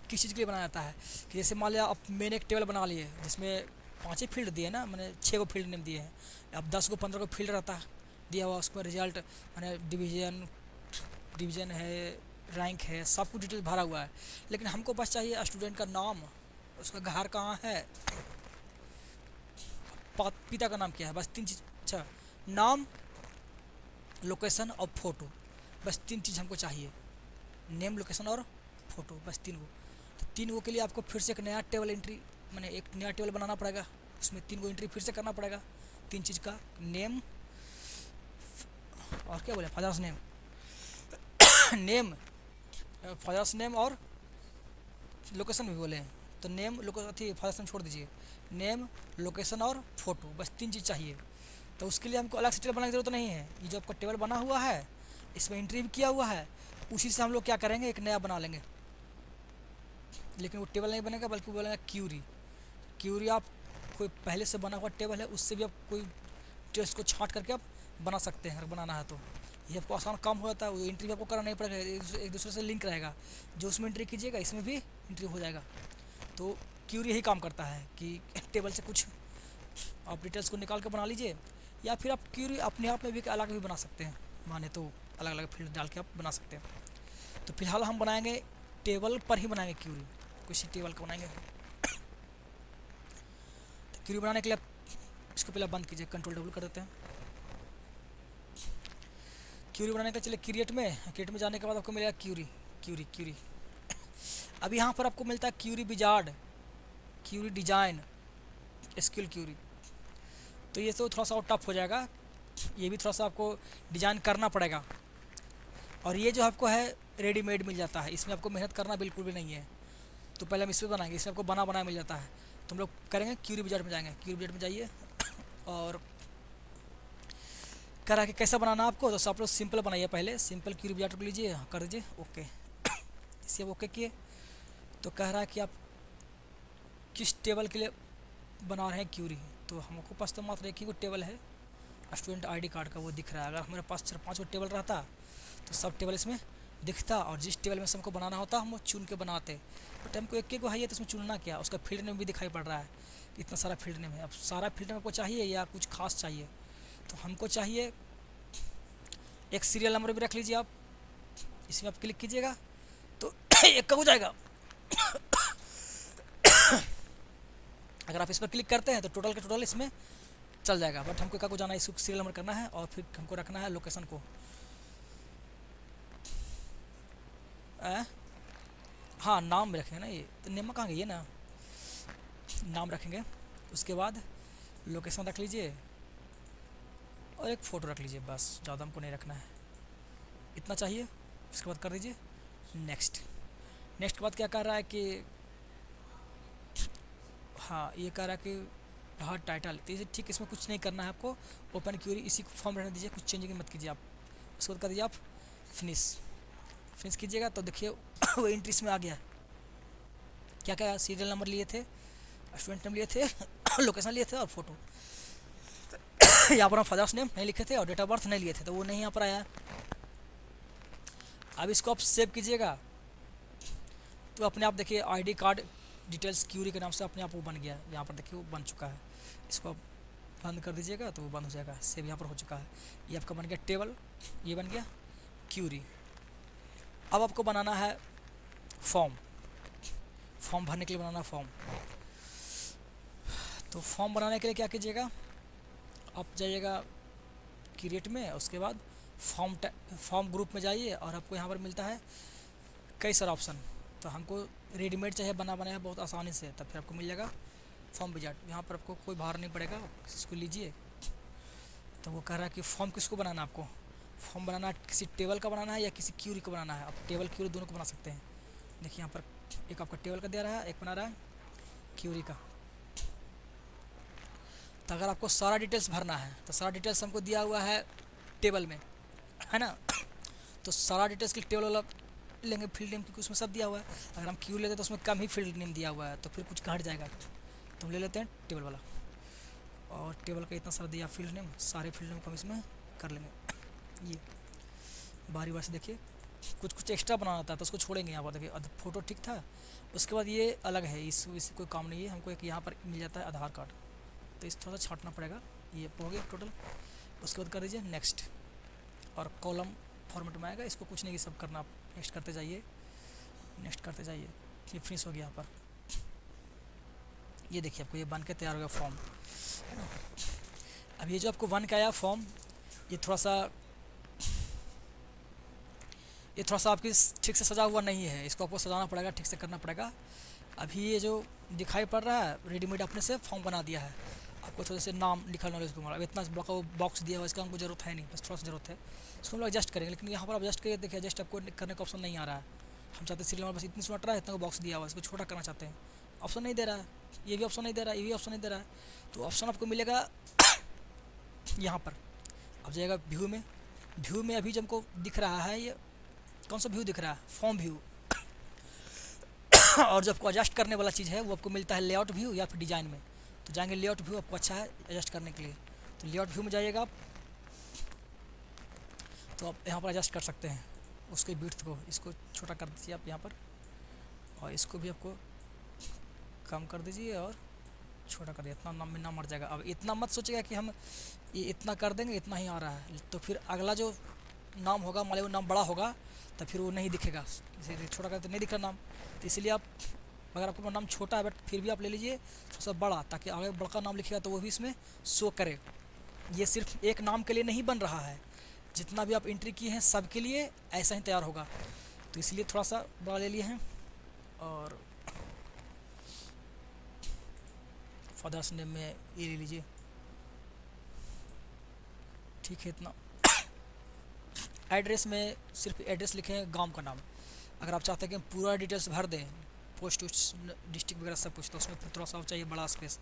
किस चीज़ के लिए बनाया जाता है कि जैसे मान लिया आप मैंने एक टेबल बना लिए जिसमें 5 ही फील्ड दिए ना, मैंने 6 गो फील्ड नेम दिए हैं। अब 10 गो 15 गो फील्ड रहता है दिया हुआ, उसमें रिजल्ट मैंने डिवीज़न है, रैंक है, सब कुछ डिटेल भरा हुआ है। लेकिन हमको बस चाहिए स्टूडेंट का नाम, उसका घर कहाँ है, पिता का नाम क्या है, बस 3 चीज़। अच्छा, नाम, लोकेशन और फ़ोटो, बस 3 चीज़ हमको चाहिए। नेम, लोकेशन और फ़ोटो, बस 3 गो। तो 3 गो के लिए आपको फिर से एक नया टेबल एंट्री, मैंने एक नया टेबल बनाना पड़ेगा, उसमें 3 गो एंट्री फिर से करना पड़ेगा। 3 चीज़ का, नेम और क्या बोले, father's name, name, father's name और लोकेशन भी बोले, तो नेम, लोकेशन, फादर्स नेम छोड़ दीजिए, नेम, लोकेशन और फ़ोटो, बस 3 चीज़ चाहिए। तो उसके लिए हमको अलग से टेबल बनाने की ज़रूरत नहीं है। ये जो आपका टेबल बना हुआ है इसमें एंट्री भी किया हुआ है, उसी से हम लोग क्या करेंगे, एक नया बना लेंगे। लेकिन वो टेबल नहीं बनेगा बल्कि वो बनेगा क्यूरी। क्यूरी आप कोई पहले से बना हुआ टेबल है उससे भी आप कोई टेक्स्ट को छांट करके आप बना सकते हैं, अगर बनाना है तो। ये आपको आसान काम हो जाता है, वो एंट्री भी आपको करना नहीं पड़ेगा, एक दूसरे से लिंक रहेगा। जो उसमें एंट्री कीजिएगा इसमें भी एंट्री हो जाएगा। तो क्यूरी यही काम करता है कि टेबल से कुछ आप डिटेल्स को निकाल कर बना लीजिए, या फिर आप क्यूरी अपने आप में भी अलग भी बना सकते हैं, माने तो अलग अलग फील्ड डाल के आप बना सकते हैं। तो फिलहाल हम बनाएंगे टेबल पर ही बनाएंगे क्यूरी, किसी टेबल को बनाएंगे। तो क्यूरी बनाने के लिए इसको पहले बंद कीजिए, कंट्रोल डब्ल्यू कर देते हैं। क्यूरी बनाने के लिए चलिए क्रिएट में जाने के बाद आपको मिलेगा क्यूरी क्यूरी क्यूरी। अभी यहाँ पर आपको मिलता है query wizard, query design, SQL query. तो ये तो थोड़ा सा और टफ हो जाएगा, ये भी थोड़ा सा आपको डिज़ाइन करना पड़ेगा। और ये जो आपको है रेडीमेड मिल जाता है, इसमें आपको मेहनत करना बिल्कुल भी नहीं है। तो पहले हम इसमें बनाएंगे, इसमें आपको बना बनाया मिल जाता है। तो हम लोग करेंगे क्यूरी विजार्ड में जाएंगे, क्यूरी विजार्ड में जाइए और करा के कैसा बनाना आपको, तो आप लोग सिंपल बनाइए, पहले सिंपल क्यूरी विजार्ड को लीजिए, कर दीजिए ओके। इसे ओके किए तो कह रहा है कि आप किस टेबल के लिए बना रहे हैं क्यूरी। तो हमको पास तो मात्र एक ही को टेबल है, स्टूडेंट आईडी कार्ड का, वो दिख रहा है। अगर हमारे पास 4-5 गो टेबल रहता तो सब टेबल इसमें दिखता, और जिस टेबल में से हमको बनाना होता हम वो चुन के बनाते। बट हमको एक को है तो इसमें चुनना क्या, उसका फील्ड नेम भी दिखाई पड़ रहा है, इतना सारा फील्ड नेम है। अब सारा फील्ड नेम आपको चाहिए या कुछ खास चाहिए, तो हमको चाहिए एक सीरियल नंबर भी रख लीजिए आप, इसमें आप क्लिक कीजिएगा तो एक का हो जाएगा। अगर आप इस पर क्लिक करते हैं तो टोटल के टोटल इसमें चल जाएगा। बट हमको को जाना है, इसको सीरियल नंबर करना है और फिर हमको रखना है लोकेशन को। हाँ, नाम भी रखेंगे ना, ये तो नेम कहाँ गई है ना, नाम रखेंगे। उसके बाद लोकेशन रख लीजिए और एक फ़ोटो रख लीजिए, बस ज़्यादा हमको नहीं रखना है, इतना चाहिए। उसके बाद कर दीजिए नेक्स्ट। नेक्स्ट के बाद क्या कर रहा है कि हाँ, ये कह रहा है कि हाँ टाइटल, तो इसे ठीक, इसमें कुछ नहीं करना है आपको। ओपन क्यूरी इसी को फॉर्म रहने दीजिए, कुछ चेंजिंग मत कीजिए आप। उसके बाद कर दीजिए आप फिनिश कीजिएगा तो देखिए वो एंट्री इसमें आ गया। क्या क्या सीरियल नंबर लिए थे, स्टूडेंट नेम लिए थे, लोकेशन लिए थे और फोटो। यहाँ पर हम फादर्स नेम नहीं लिखे थे और डेट ऑफ बर्थ नहीं लिए थे, तो वो नहीं यहाँ पर आया। अब इसको आप सेव कीजिएगा तो अपने आप देखिए आईडी कार्ड डिटेल्स क्यूरी के नाम से अपने आप वो बन गया, यहाँ पर देखिए वो बन चुका है। इसको आप बंद कर दीजिएगा तो वो बंद हो जाएगा, सेव यहाँ पर हो चुका है। ये आपका बन गया टेबल, ये बन गया क्यूरी। अब आपको बनाना है फॉर्म, फॉर्म भरने के लिए बनाना फॉर्म। तो फॉर्म बनाने के लिए क्या कीजिएगा, आप जाइएगा क्रिएट में, उसके बाद फॉर्म ग्रुप में जाइए और आपको यहाँ पर मिलता है कई सारे ऑप्शन। तो हमको रेडीमेड चाहिए बना बनाया बहुत आसानी से, तब फिर आपको मिल जाएगा फॉर्म विजार्ड। यहाँ पर आपको कोई बाहर नहीं पड़ेगा, इसको लीजिए। तो वो कह रहा है कि फॉर्म किसको बनाना है, आपको फॉर्म बनाना किसी टेबल का बनाना है या किसी क्यूरी को बनाना है। आप टेबल क्यूरी दोनों को बना सकते हैं। देखिए यहाँ पर एक आपका टेबल का दे रहा है, एक बना रहा है क्यूरी का। तो अगर आपको सारा डिटेल्स भरना है तो सारा डिटेल्स हमको दिया हुआ है टेबल में, है ना। तो सारा डिटेल्स के टेबल वाला लेंगे फील्ड नेम, क्योंकि उसमें सब दिया हुआ है। अगर हम क्यू लेते हैं तो उसमें कम ही फील्ड नेम दिया हुआ है, तो फिर कुछ घट जाएगा। तो हम ले लेते हैं टेबल वाला, और टेबल का इतना सारा दिया फील्ड नेम, सारे फील्ड नेम को हम इसमें कर लेंगे। ये बारी बारी से देखिए कुछ कुछ एक्स्ट्रा बनाना था तो उसको छोड़ेंगे। यहाँ पर देखिए फ़ोटो ठीक था, उसके बाद ये अलग है, इससे कोई काम नहीं है। हमको एक यहाँ पर मिल जाता है आधार कार्ड, तो इस थोड़ा सा छाँटना पड़ेगा। ये हो गया टोटल। उसके बाद कर दीजिए नेक्स्ट, और कॉलम फॉर्मेट में आएगा। इसको कुछ नहीं सब करना, आप नेक्स्ट करते जाइए, नेक्स्ट करते जाइए। ये फिनिश हो गया यहाँ पर। ये देखिए आपको ये बन के तैयार हो गया फॉर्म, है ना। अब ये जो आपको बन के आया फॉर्म, ये थोड़ा सा आपकी ठीक से सजा हुआ नहीं है, इसको आपको सजाना पड़ेगा, ठीक से करना पड़ेगा। अभी ये जो दिखाई पड़ रहा है रेडीमेड अपने से फॉर्म बना दिया है। आपको थोड़े से नाम लिखा नॉलेज को मारा, अब इतना बड़ा वो बॉक्स दिया हुआ, इसका हमको जरूरत है नहीं, बस थोड़ा सा जरूरत है। इसको हम लोग एडजस्ट करेंगे, लेकिन यहाँ पर आप एडजस्ट करिए, देखिए एडजस्ट आपको करने का ऑप्शन नहीं आ रहा है। हम चाहते हैं सीरियल नंबर बस इतनी सुनट रहा है, इतना बॉक्स दिया हुआ है, इसको छोटा करना चाहते हैं, ऑप्शन नहीं दे रहा है। ये भी ऑप्शन नहीं दे रहा है, ये भी ऑप्शन नहीं दे रहा है। तो ऑप्शन आपको मिलेगा यहाँ पर। अब जाएगा व्यू में, व्यू में अभी जो हमको दिख रहा है, ये कौन सा व्यू दिख रहा है, फॉर्म व्यू। और जो आपको एडजस्ट करने वाला चीज़ है वो आपको मिलता है लेआउट व्यू या फिर डिज़ाइन में। तो जाएंगे लेआउट व्यू, आपको अच्छा है एडजस्ट करने के लिए। तो लेआउट व्यू में जाइएगा आप, तो आप यहाँ पर एडजस्ट कर सकते हैं उसके विड्थ को। इसको छोटा कर दीजिए आप यहाँ पर, और इसको भी आपको कम कर दीजिए और छोटा कर दिया, इतना नाम में ना मर जाएगा। अब इतना मत सोचिएगा कि हम ये इतना कर देंगे, इतना ही आ रहा है, तो फिर अगला जो नाम होगा मान लीजिए वो नाम बड़ा होगा तो फिर वो नहीं दिखेगा, इसीलिए छोटा करते नहीं दिख रहा नाम। तो इसलिए आप, अगर आपका नाम छोटा है बट फिर भी आप ले लीजिए थोड़ा सा बड़ा, ताकि आगे बड़ा नाम लिखिएगा तो वो भी इसमें शो करे। ये सिर्फ एक नाम के लिए नहीं बन रहा है, जितना भी आप एंट्री किए हैं सब के लिए ऐसा ही तैयार होगा। तो इसलिए थोड़ा सा बड़ा ले लिए हैं। और फादर्स नेम में ये ले लीजिए, ठीक है इतना। एड्रेस में सिर्फ एड्रेस लिखें, गांव का नाम। अगर आप चाहते हैं कि पूरा डिटेल्स भर दें, पोस्ट डिस्ट्रिक्ट वगैरह सब कुछ, तो उसमें फिर थोड़ा सा चाहिए बड़ा स्पेस,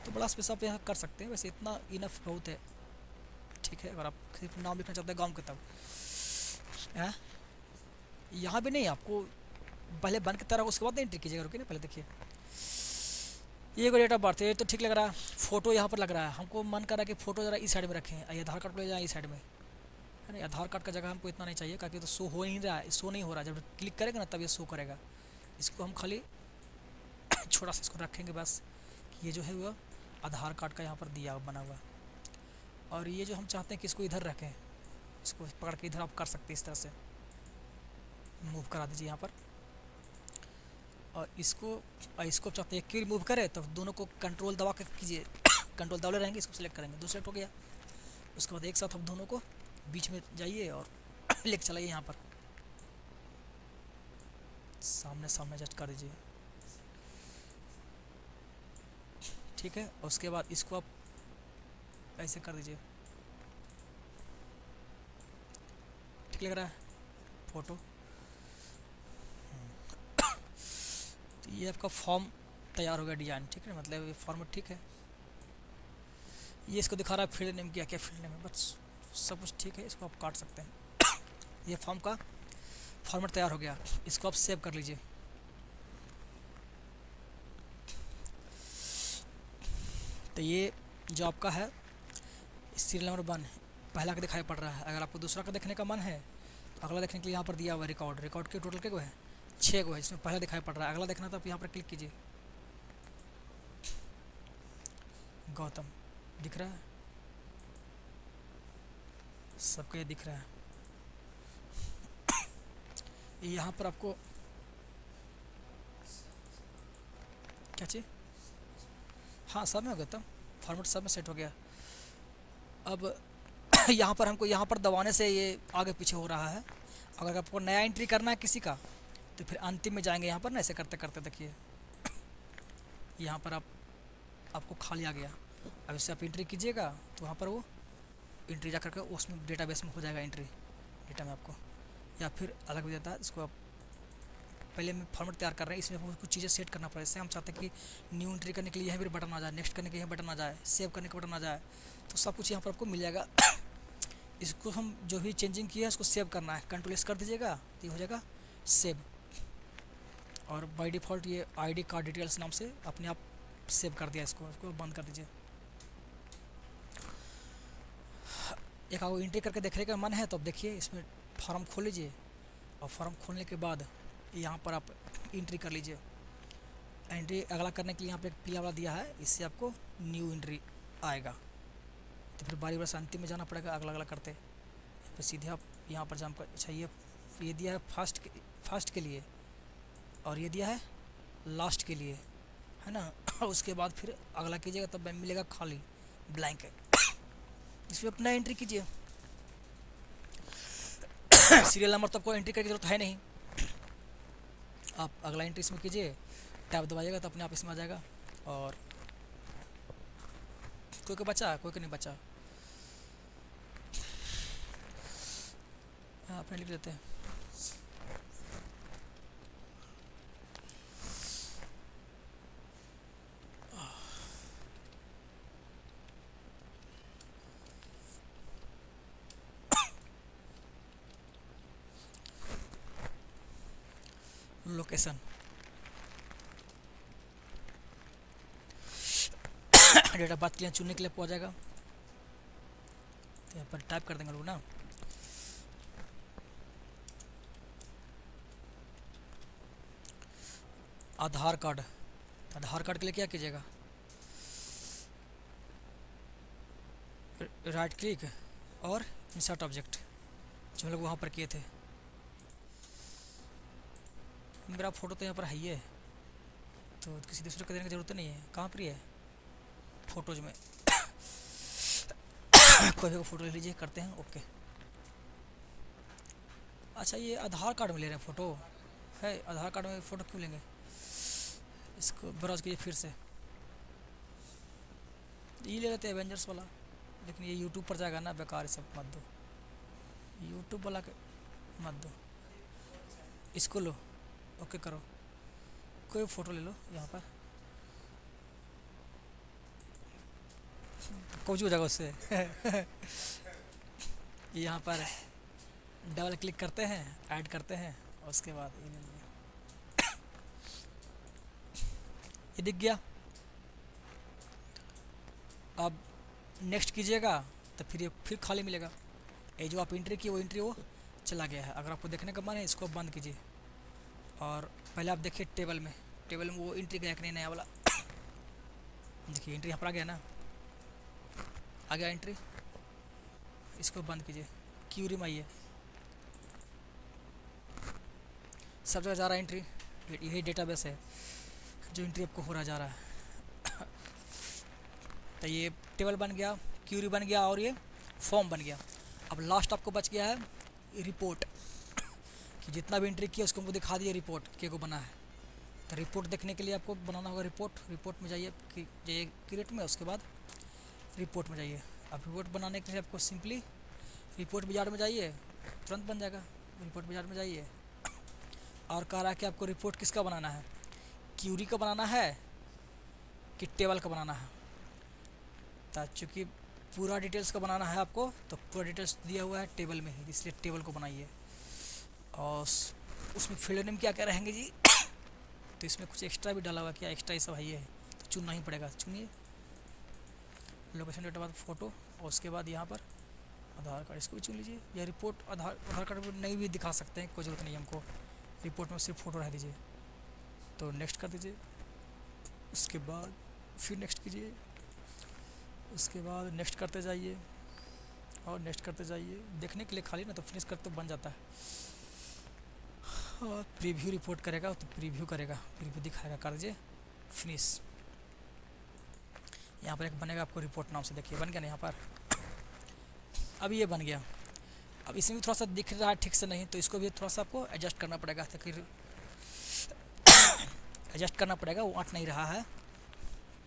तो बड़ा स्पेस आप यहाँ कर सकते हैं। वैसे इतना इनफ बहुत है, ठीक है। अगर आप सिर्फ नाम लिखना चाहते हैं गांव के, तब यहाँ भी नहीं, आपको पहले बन के तरह उसके बाद एंट्री कीजिएगा। रुकिए ना, पहले देखिए ये को डेट ऑफ बर्थ है तो ठीक लग रहा है। फ़ोटो यहाँ पर लग रहा है, हमको मन कर रहा है कि फ़ोटो ज़रा इस साइड में रखें, ये आधार कार्ड को ले जाए इस साइड में, है ना। आधार कार्ड का जगह हमको इतना नहीं चाहिए, क्योंकि तो शो हो नहीं रहा है, शो नहीं हो रहा है। जब क्लिक करेगा ना तब ये शो करेगा। इसको हम खाली छोटा सा इसको रखेंगे बस, कि ये जो है वो आधार कार्ड का यहाँ पर दिया बना हुआ। और ये जो हम चाहते हैं कि इसको इधर रखें, इसको पकड़ के इधर आप कर सकते हैं, इस तरह से मूव करा दीजिए यहाँ पर। और इसको चाहते हैं कि रिमूव करें, तो दोनों को कंट्रोल दबा कर कीजिए। कंट्रोल दबा रहेंगे, इसको सिलेक्ट करेंगे, दो सेलेक्ट हो गया। उसके बाद एक साथ हम दोनों को बीच में जाइए और लेके चलाइए यहाँ पर, सामने सामने एडजस्ट कर दीजिए, ठीक है। और उसके बाद इसको आप ऐसे कर दीजिए, ठीक लग रहा है फ़ोटो। तो ये आपका फॉर्म तैयार हो गया, डिज़ाइन, ठीक है, मतलब ये फॉर्मेट ठीक है। ये इसको दिखा रहा है फील्ड नेम, क्या क्या फील्ड नेम है, बस सब कुछ ठीक है। इसको आप काट सकते हैं। ये फॉर्म का फॉर्मेट तैयार हो गया, इसको आप सेव कर लीजिए। तो ये जो आपका है सीरियल नंबर 1 पहला का दिखाई पड़ रहा है। अगर आपको दूसरा का देखने का मन है तो अगला देखने के लिए यहाँ पर दिया हुआ है रिकॉर्ड के टोटल के को है 6 को है, इसमें पहला दिखाई पड़ रहा है। अगला देखना तो आप यहाँ पर क्लिक कीजिए, गौतम दिख रहा है, सबका ये दिख रहा है। यहाँ पर आपको क्या चाहिए? हाँ सब में हो गया था, फॉर्मेट सब में सेट हो गया। अब यहाँ पर हमको यहाँ पर दबाने से ये आगे पीछे हो रहा है। अगर आपको नया एंट्री करना है किसी का तो फिर अंतिम में जाएंगे यहाँ पर ना, ऐसे करते करते देखिए यहाँ पर आपको खाली आ गया। अब इससे आप एंट्री कीजिएगा तो वहाँ पर वो एंट्री जा करके उसमें डेटाबेस में हो जाएगा एंट्री डेटा में आपको, या फिर अलग भी देता है। इसको आप पहले में फॉर्मेट तैयार कर रहे हैं, इसमें कुछ चीज़ें सेट करना पड़े। जैसे हम चाहते हैं कि न्यू एंट्री करने के लिए यहाँ भी बटन आ जाए, नेक्स्ट करने के लिए बटन आ जाए, सेव करने का बटन आ जाए, तो सब कुछ यहाँ पर आपको मिल जाएगा। इसको हम जो भी चेंजिंग किया है उसको सेव करना है, कंट्रोल एस कर दीजिएगा तो ये हो जाएगा सेव। और बाय डिफ़ॉल्ट ये आईडी कार्ड डिटेल्स नाम से अपने आप सेव कर दिया। इसको बंद कर दीजिए। एक आपको एंट्री करके देखने का मन है तो अब देखिए इसमें फॉर्म खोल लीजिए, और फॉर्म खोलने के बाद यहाँ पर आप एंट्री कर लीजिए। एंट्री अगला करने के लिए यहाँ पे एक पीला वाला दिया है, इससे आपको न्यू एंट्री आएगा। तो फिर बारी बारी से अंतिम में जाना पड़ेगा अगला अगला करते। फिर सीधे आप यहाँ पर जम कर, अच्छा ये दिया है फर्स्ट के लिए और ये दिया है लास्ट के लिए, है ना। उसके बाद फिर अगला कीजिएगा तब मिलेगा खाली ब्लैंक है, इसमें अपना एंट्री कीजिए। सीरियल नंबर तो आपको एंट्री करने की जरूरत है नहीं, आप अगला एंट्री इसमें कीजिए, टैब दबाइएगा तो अपने आप इसमें आ जाएगा। और कोई को बचा कोई को नहीं बचा, अपने लिख देते हैं। लोकेशन डेटा बात के लिए चुनने के लिए आपको आ जाएगा, तो यहाँ पर टाइप कर देंगे लोग ना। आधार कार्ड, आधार कार्ड के लिए क्या कीजिएगा, राइट क्लिक और इंसर्ट ऑब्जेक्ट, जो हम लोग वहाँ पर किए थे। मेरा फ़ोटो तो यहाँ पर है ही है, तो किसी दूसरे को देने की ज़रूरत नहीं है। कहाँ पर है फ़ोटोज़ में कोई भी फ़ोटो ले लीजिए, करते हैं ओके। अच्छा ये आधार कार्ड में ले रहे हैं फ़ोटो है, आधार कार्ड में फ़ोटो क्यों लेंगे? इसको ब्राउज कीजिए फिर से, ये ले लेते हैं एवेंजर्स वाला, लेकिन ये यूट्यूब पर जाएगा ना, बेकार ये सब मत दो, यूट्यूब वाला के मत दो। इसको लो, ओके करो, कोई फ़ोटो ले लो यहाँ पर, कुछ हो जाएगा उससे। यहाँ पर डबल क्लिक करते हैं, ऐड करते हैं, और उसके बाद ये ले लीजिए, ये दिख गया। अब नेक्स्ट कीजिएगा तो फिर ये फिर खाली मिलेगा। ये जो आप एंट्री की वो एंट्री वो चला गया है। अगर आपको देखने का मन है इसको बंद कीजिए, और पहले आप देखिए टेबल में वो एंट्री गया कि नहीं, नया वाला। देखिए एंट्री यहाँ पर आ गया ना, आ गया एंट्री। इसको बंद कीजिए, क्यूरी में आइए, सब जगह जा रहा है एंट्री। यही डेटाबेस है जो एंट्री आपको हो रहा जा रहा है। तो ये टेबल बन गया, क्यूरी बन गया, और ये फॉर्म बन गया। अब लास्ट आपको बच गया है रिपोर्ट, कि जितना भी एंट्री किया उसको हमको दिखा दिया रिपोर्ट के को बना है। तो रिपोर्ट देखने के लिए आपको बनाना होगा रिपोर्ट में जाइए, क्रिएट में, उसके बाद रिपोर्ट में जाइए। अब रिपोर्ट बनाने के लिए आपको सिंपली रिपोर्ट बाजार में जाइए, तुरंत बन जाएगा। रिपोर्ट बाजार में जाइए, और कह रहा है कि आपको रिपोर्ट किसका बनाना है, क्यूरी का बनाना है कि टेबल का बनाना है। तो चूँकि पूरा डिटेल्स का बनाना है आपको, तो पूरा डिटेल्स दिया हुआ है टेबल में ही, इसलिए टेबल को बनाइए। और उसमें फील्ड नेम क्या क्या रहेंगे जी। तो इसमें कुछ एक्स्ट्रा भी डाला हुआ, क्या एक्स्ट्रा ये सब है, तो चुनना ही पड़ेगा। चुनिए लोकेशन, डेट बाद फ़ोटो, और उसके बाद यहाँ पर आधार कार्ड, इसको भी चुन लीजिए। या रिपोर्ट आधार कार्ड पर नहीं भी दिखा सकते हैं, कोई ज़रूरत नहीं है हमको, रिपोर्ट में सिर्फ फ़ोटो रह दीजिए। तो नेक्स्ट कर दीजिए, उसके बाद फिर नेक्स्ट कीजिए, उसके बाद नेक्स्ट करते जाइए और नेक्स्ट करते जाइए, देखने के लिए खाली ना, तो फिनिश करते बन जाता है। और प्रीव्यू रिपोर्ट करेगा तो प्रीव्यू करेगा, प्रीव्यू दिखाएगा, कर दीजिए फिनिश। यहाँ पर एक बनेगा आपको रिपोर्ट नाम से, देखिए बन गया ना यहाँ पर। अब ये बन गया। अब इसमें भी थोड़ा सा दिख रहा है ठीक से नहीं, तो इसको भी थोड़ा सा आपको एडजस्ट करना पड़ेगा, ताकि एडजस्ट करना पड़ेगा, वो अट नहीं रहा है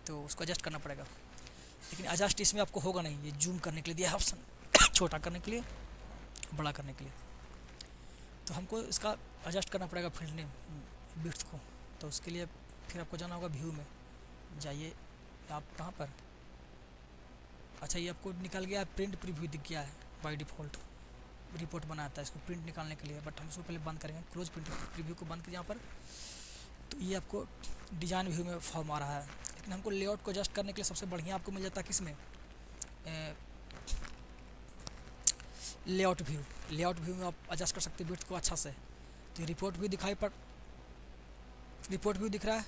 तो उसको एडजस्ट करना पड़ेगा। लेकिन एडजस्ट इसमें आपको होगा नहीं, ये जूम करने के लिए दिया है ऑप्शन, छोटा करने के लिए, बड़ा करने के लिए। तो हमको इसका एडजस्ट करना पड़ेगा फील्ड नेम विड्थ को। तो उसके लिए फिर आपको जाना होगा व्यू में, जाइए आप कहाँ पर, अच्छा ये आपको निकल गया प्रिंट प्रीव्यू दिख गया है बाय डिफ़ॉल्ट, रिपोर्ट बनाता है इसको प्रिंट निकालने के लिए। बट हम इसको पहले बंद करेंगे, क्लोज प्रिंट प्रीव्यू को बंद करिए यहाँ पर। तो ये आपको डिज़ाइन व्यू में फॉर्म आ रहा है। लेकिन हमको लेआउट को एडजस्ट करने के लिए सबसे बढ़िया आपको मिल जाता है किस में, लेआउट व्यू। लेआउट व्यू में आप एडजस्ट कर सकते हैं विड्थ को अच्छा से। तो रिपोर्ट व्यू दिखाई पड़, रिपोर्ट व्यू दिख रहा है,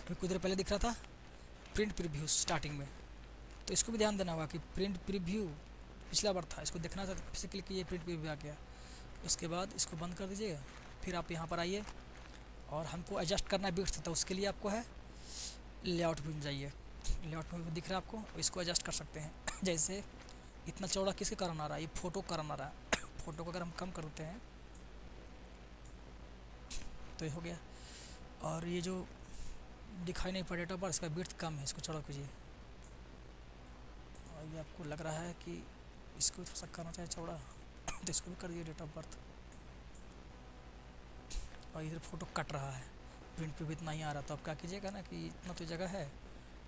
कुछ देर पहले दिख रहा था प्रिंट प्रीव्यू स्टार्टिंग में। तो इसको भी ध्यान देना होगा कि प्रिंट प्रीव्यू पिछला बार था, इसको देखना था, फिर से क्लिक किए प्रिंट प्रीव्यू आ गया। उसके बाद इसको बंद कर दीजिए, फिर आप यहाँ पर आइए और हमको एडजस्ट करना है विड्थ, तो उसके लिए आपको है लेआउट व्यू में जाइए। लेआउट व्यू दिख रहा है आपको, इसको एडजस्ट कर सकते हैं। जैसे इतना चौड़ा किसके कारण आ रहा है, ये फ़ोटो के कारण आ रहा है। फ़ोटो को अगर हम कम कर देते हैं तो ये हो गया। और ये जो दिखाई नहीं पड़ डेटा पर, इसका विड्थ कम है, इसको चौड़ा कीजिए। और ये आपको लग रहा है कि इसको थोड़ा सा करना चाहिए चौड़ा, तो इसको भी कर दिए डेट ऑफ बर्थ। और इधर फ़ोटो कट रहा है, प्रिंट पे भी इतना ही आ रहा, तो आप क्या कीजिएगा ना कि इतना तो जगह है,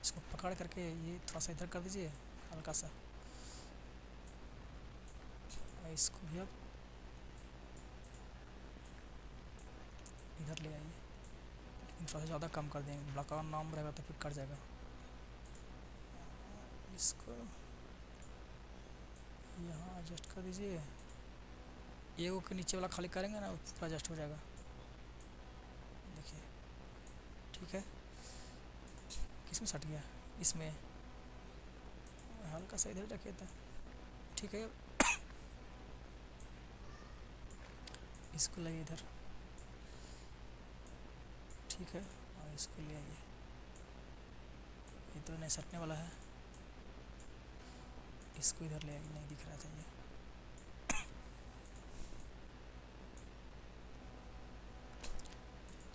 इसको पकड़ करके ये थोड़ा सा इधर कर दीजिए हल्का सा, और इसको भी अब इधर ले आइए, लेकिन थोड़ा सा ज़्यादा कम कर देंगे, ब्लॉक का नाम रहेगा तो फिर कट जाएगा। इसको यहाँ एडजस्ट कर दीजिए, एगो के नीचे वाला खाली करेंगे ना, पूरा एडजस्ट हो जाएगा। देखिए ठीक है, किसमें सट गया, इसमें हल्का सा इधर रखिए था, ठीक है। इसको लाइए इधर, ठीक है, और इसको ले आइए, ये तो नहीं सटने वाला है, इसको इधर ले आइए, नहीं दिख रहा था ये।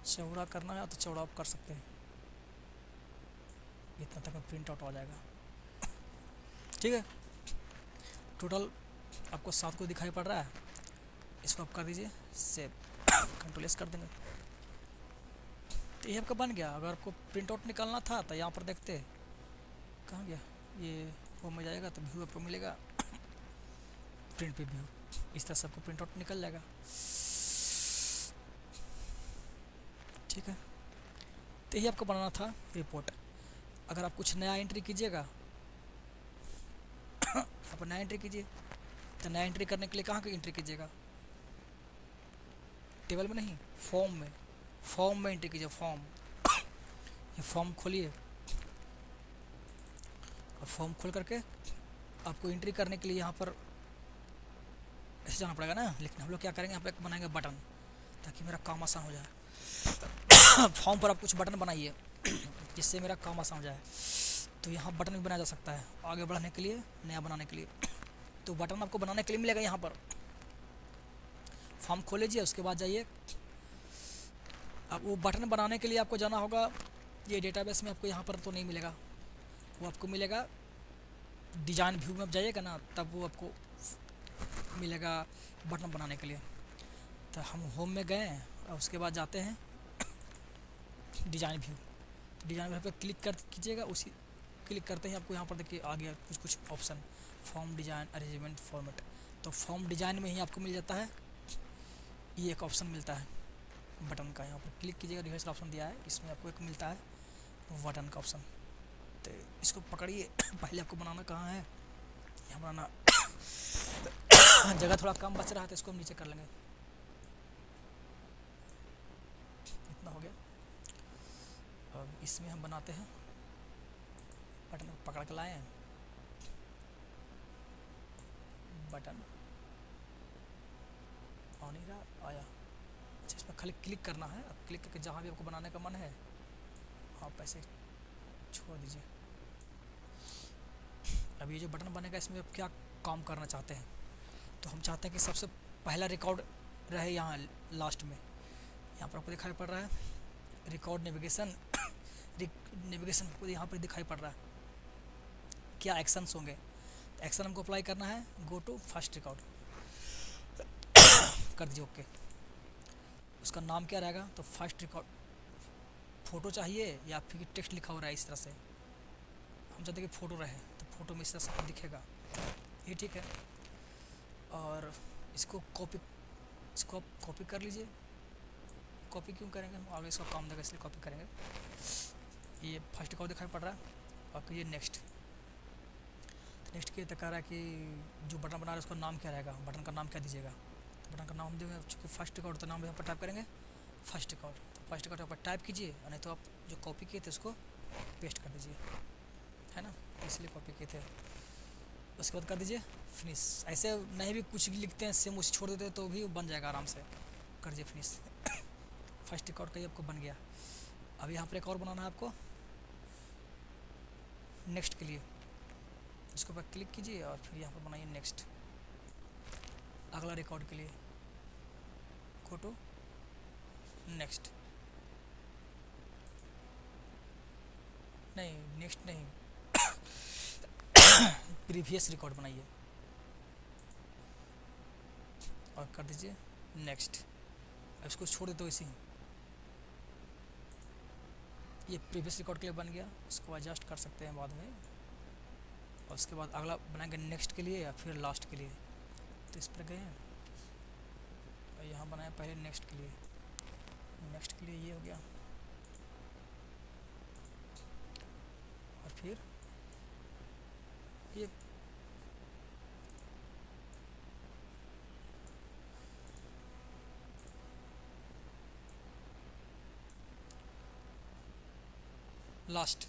चौड़ा करना है तो चौड़ा आप कर सकते हैं, इतना तक में प्रिंट आउट आ जाएगा, ठीक है। टोटल आपको 7 को दिखाई पड़ रहा है, इसको आप कर दीजिए सेव, कंट्रोल एस कर देंगे, तो ये आपका बन गया। अगर आपको प्रिंट आउट निकालना था तो यहाँ पर देखते कहाँ गया, ये होम में जाएगा तो व्यू आपको मिलेगा, प्रिंट पे व्यू, इस तरह से आपको प्रिंट आउट निकल जाएगा, ठीक है। तो यही आपको बनाना था रिपोर्ट। अगर आप कुछ नया एंट्री कीजिएगा, आप नया एंट्री कीजिए, तो नया एंट्री करने के लिए कहाँ की एंट्री कीजिएगा, टेबल में नहीं, फॉर्म में, फॉर्म में एंट्री कीजिए, फॉर्म। ये फॉर्म खोलिए, और फॉर्म खोल करके आपको एंट्री करने के लिए यहाँ पर ऐसे जाना पड़ेगा ना। लेकिन हम लोग क्या करेंगे, यहाँ पे बनाएंगे बटन, ताकि मेरा काम आसान हो जाए। फॉर्म पर आप कुछ बटन बनाइए जिससे मेरा काम आसान हो जाए। तो यहाँ बटन भी बनाया जा सकता है आगे बढ़ने के लिए, नया बनाने के लिए। तो बटन आपको बनाने के लिए मिलेगा यहाँ पर, फॉर्म खोल लीजिए, उसके बाद जाइए। अब वो बटन बनाने के लिए आपको जाना होगा, ये डेटाबेस में आपको यहाँ पर तो नहीं मिलेगा, वो आपको मिलेगा डिज़ाइन व्यू में। आप जाइएगा ना, तब वो आपको मिलेगा बटन बनाने के लिए। तो हम होम में गए और उसके बाद जाते हैं डिज़ाइन व्यू। डिज़ाइन व्यू पे क्लिक कर कीजिएगा, उसी क्लिक करते ही आपको यहाँ पर देखिए आ गया कुछ कुछ option, form design, arrangement, format. तो फॉर्म डिज़ाइन में ही आपको मिल जाता है, ये एक ऑप्शन मिलता है बटन का। यहाँ पर क्लिक कीजिएगा, रिवर्स ऑप्शन दिया है, इसमें आपको एक मिलता है बटन का ऑप्शन। तो इसको पकड़िए। पहले आपको बनाना कहाँ है, यहाँ बनाना। जगह थोड़ा कम बच रहा है तो इसको हम नीचे कर लेंगे, इतना हो गया। अब इसमें हम बनाते हैं बटन को पकड़ के लाएं, बटन आ नहीं रहा, आया। अच्छा, इस पर खाली क्लिक करना है। अब क्लिक करके जहाँ भी आपको बनाने का मन है आप ऐसे छोड़ दीजिए। अब ये जो बटन बनेगा इसमें आप क्या काम करना चाहते हैं, तो हम चाहते हैं कि सबसे पहला रिकॉर्ड रहे यहाँ लास्ट में। यहाँ पर आपको दिखाई पड़ रहा है रिकॉर्ड नेविगेशन, नेविगेशन आपको यहाँ पर दिखाई पड़ रहा है। क्या एक्शंस होंगे, तो एक्शन हमको अप्लाई करना है। गो टू फर्स्ट रिकॉर्ड कर दीजिए, ओके। उसका नाम क्या रहेगा, तो फर्स्ट रिकॉर्ड। फ़ोटो चाहिए या फिर टेक्स्ट लिखा हो रहा है इस तरह से, हम चाहते हैं कि फ़ोटो रहे, तो फ़ोटो में इस तरह से दिखेगा, ये ठीक है। और इसको आप कॉपी कर लीजिए। कॉपी क्यों करेंगे, हम आगे इसका काम देगा इसलिए कॉपी करेंगे। ये फर्स्ट रिकॉर्ड दिखाई पड़ रहा है और ये नेक्स्ट के कह रहा है कि जो बटन बना रहा है उसका नाम क्या रहेगा, बटन का नाम क्या दीजिएगा। तो बटन का नाम देंगे, चूँकि फर्स्ट रिकॉर्ड तो नाम यहाँ पर टाइप करेंगे फर्स्ट रिकॉर्ड। तो फर्स्ट रिकॉर्ड पर टाइप कीजिए, नहीं तो आप जो कॉपी किए थे उसको पेस्ट कर दीजिए, है ना, इसलिए कॉपी किए थे। उसके बाद कर दीजिए फिनिश। ऐसे नहीं भी कुछ लिखते हैं सेम उसी छोड़ देते हैं तो भी बन जाएगा आराम से, कर दीजिए फिनिश। फर्स्ट रिकॉर्ड का ही आपको बन गया। अब यहाँ पर एक और बनाना है आपको नेक्स्ट के लिए, इसके ऊपर क्लिक कीजिए और फिर यहाँ पर बनाइए नेक्स्ट, अगला रिकॉर्ड के लिए। गो टू नेक्स्ट, नहीं नेक्स्ट नहीं प्रीवियस रिकॉर्ड बनाइए और कर दीजिए नेक्स्ट। अब इसको छोड़ देते हो इसी, ये प्रीवियस रिकॉर्ड के लिए बन गया, इसको एडजस्ट कर सकते हैं बाद में। और उसके बाद अगला बनाएंगे नेक्स्ट के लिए या फिर लास्ट के लिए। तो इस पर गए और यहाँ बनाया पहले नेक्स्ट के लिए, नेक्स्ट के लिए ये हो गया। और फिर ये लास्ट,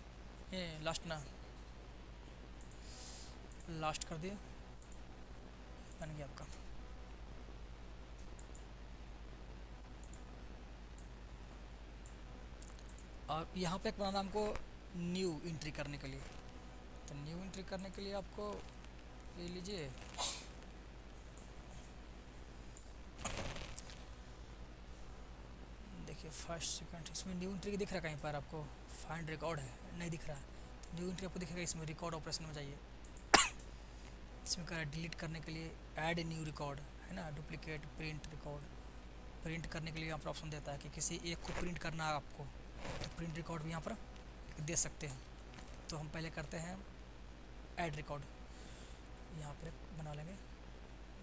ये लास्ट ना, लास्ट कर दिए, बन गया आपका। और यहाँ पे एक बनाना हमको न्यू एंट्री करने के लिए। तो न्यू एंट्री करने के लिए आपको ये लीजिए, देखिए फर्स्ट सेकंड, इसमें न्यू एंट्री दिख रहा है कहीं पर आपको, फाइंड रिकॉर्ड है नहीं दिख रहा है, तो न्यू एंट्री आपको दिखेगा इसमें। रिकॉर्ड ऑपरेशन में जाइए, इसमें कह रहा है डिलीट करने के लिए ऐड न्यू रिकॉर्ड, है ना, डुप्लीकेट, प्रिंट रिकॉर्ड। प्रिंट करने के लिए यहाँ पर ऑप्शन देता है कि किसी एक को प्रिंट करना है आपको, तो प्रिंट रिकॉर्ड भी यहाँ पर दे सकते हैं। तो हम पहले करते हैं ऐड रिकॉर्ड, यहाँ पर बना लेंगे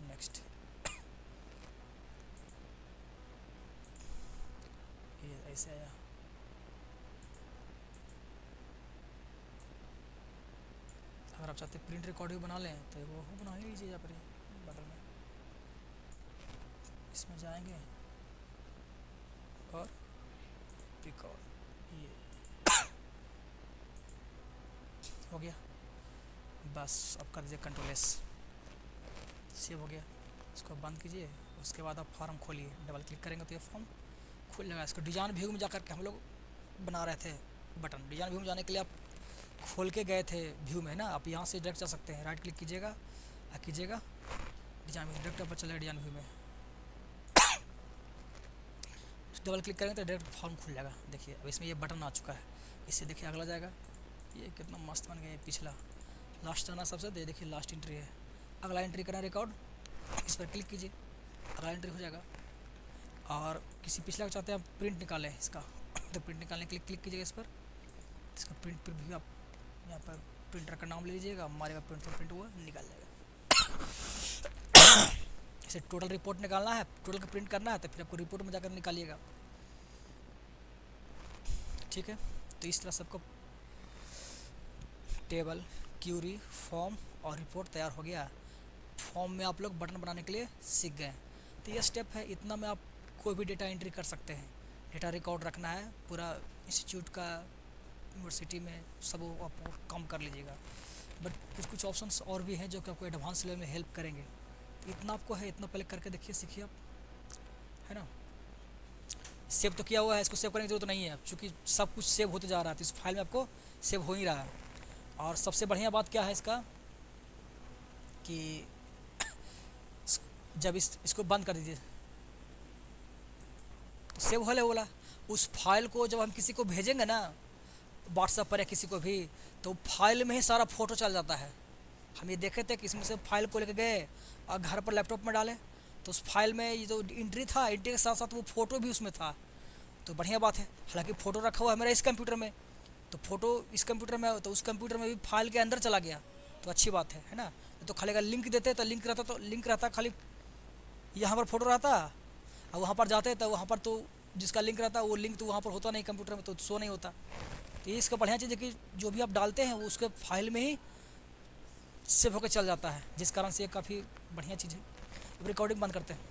नेक्स्ट। ये ऐसे आया, अगर आप चाहते हैं प्रिंट रिकॉर्ड भी बना लें तो वो बना ही लीजिए यहाँ पर बगल में। इसमें जाएंगे और रिकॉर्ड, ये हो गया बस। अब कर दीजिए कंट्रोल एस, सेव हो गया। इसको बंद कीजिए, उसके बाद आप फॉर्म खोलिए, डबल क्लिक करेंगे तो ये फॉर्म खुल जाएगा। इसको डिज़ाइन व्यू में जाकर के हम लोग बना रहे थे बटन। डिज़ाइन व्यू में जाने के लिए आप खोल के गए थे व्यू में, है ना, आप यहाँ से डायरेक्ट जा सकते हैं। राइट क्लिक कीजिएगा कीजिएगा डिज़ाइन व्यू, डायरेक्ट ऊपर चले डिज़ाइन व्यू में। डबल क्लिक करेंगे तो डायरेक्ट फॉर्म खुल जाएगा। देखिए अब इसमें ये बटन आ चुका है, इससे देखिए अगला जाएगा। ये कितना मस्त बन गया, ये पिछला लास्ट आना सबसे, दे देखिए लास्ट एंट्री है। अगला एंट्री करना रिकॉर्ड, इस पर क्लिक कीजिए, अगला एंट्री हो जाएगा। और किसी पिछला को चाहते हैं आप प्रिंट निकालें इसका, तो प्रिंट निकालने के लिए क्लिक कीजिएगा इस पर। इसका प्रिंट पर भी आप यहाँ पर प्रिंटर का नाम ले लीजिएगा, मारेगा प्रिंट, तो प्रिंट हुआ निकाल जाएगा। जैसे टोटल रिपोर्ट निकालना है, टोटल का प्रिंट करना है, तो फिर आपको रिपोर्ट में जाकर निकालिएगा, ठीक है। तो इस तरह से आपको टेबल, क्यूरी, फॉर्म और रिपोर्ट तैयार हो गया। फॉर्म में आप लोग बटन बनाने के लिए सीख गए। तो ये स्टेप है, इतना में आप कोई भी डेटा एंट्री कर सकते हैं। डेटा रिकॉर्ड रखना है पूरा इंस्टीट्यूट का, यूनिवर्सिटी में सब वो आप काम कर लीजिएगा। बट कुछ कुछ ऑप्शंस और भी हैं जो कि आपको एडवांस लेवल में हेल्प करेंगे। इतना आपको है, इतना पहले करके देखिए, सीखिए आप, है ना। सेव तो किया हुआ है, इसको सेव करने की जरूरत नहीं है क्योंकि सब कुछ सेव होते जा रहा है, तो इस फाइल में आपको सेव हो ही रहा है। और सबसे बढ़िया बात क्या है इसका कि जब इसको बंद कर दीजिए तो सेव होने वाला, उस फाइल को जब हम किसी को भेजेंगे ना व्हाट्सएप पर या किसी को भी, तो फाइल में ही सारा फ़ोटो चल जाता है। हम ये देखे थे कि इसमें से फाइल को लेके गए और घर पर लैपटॉप में डाले, तो उस फाइल में ये जो एंट्री था, एंट्री के साथ साथ वो फ़ोटो भी उसमें था। तो बढ़िया बात है। हालांकि फ़ोटो रखा हुआ है मेरा इस कंप्यूटर में, तो फ़ोटो इस कंप्यूटर में, तो उस कंप्यूटर में भी फाइल के अंदर चला गया, तो अच्छी बात है ना। तो खाली अगर लिंक देते तो लिंक रहता खाली यहाँ पर फ़ोटो रहता, और वहाँ पर जाते तो वहाँ पर तो जिसका लिंक रहता वो लिंक तो वहाँ पर होता नहीं कंप्यूटर में, तो शो नहीं होता। तो ये इसका बढ़िया चीज़ है कि जो भी आप डालते हैं वो उसके फाइल में ही सेव होकर चल जाता है, जिस कारण से ये काफ़ी बढ़िया चीज़ है। अब रिकॉर्डिंग बंद करते हैं।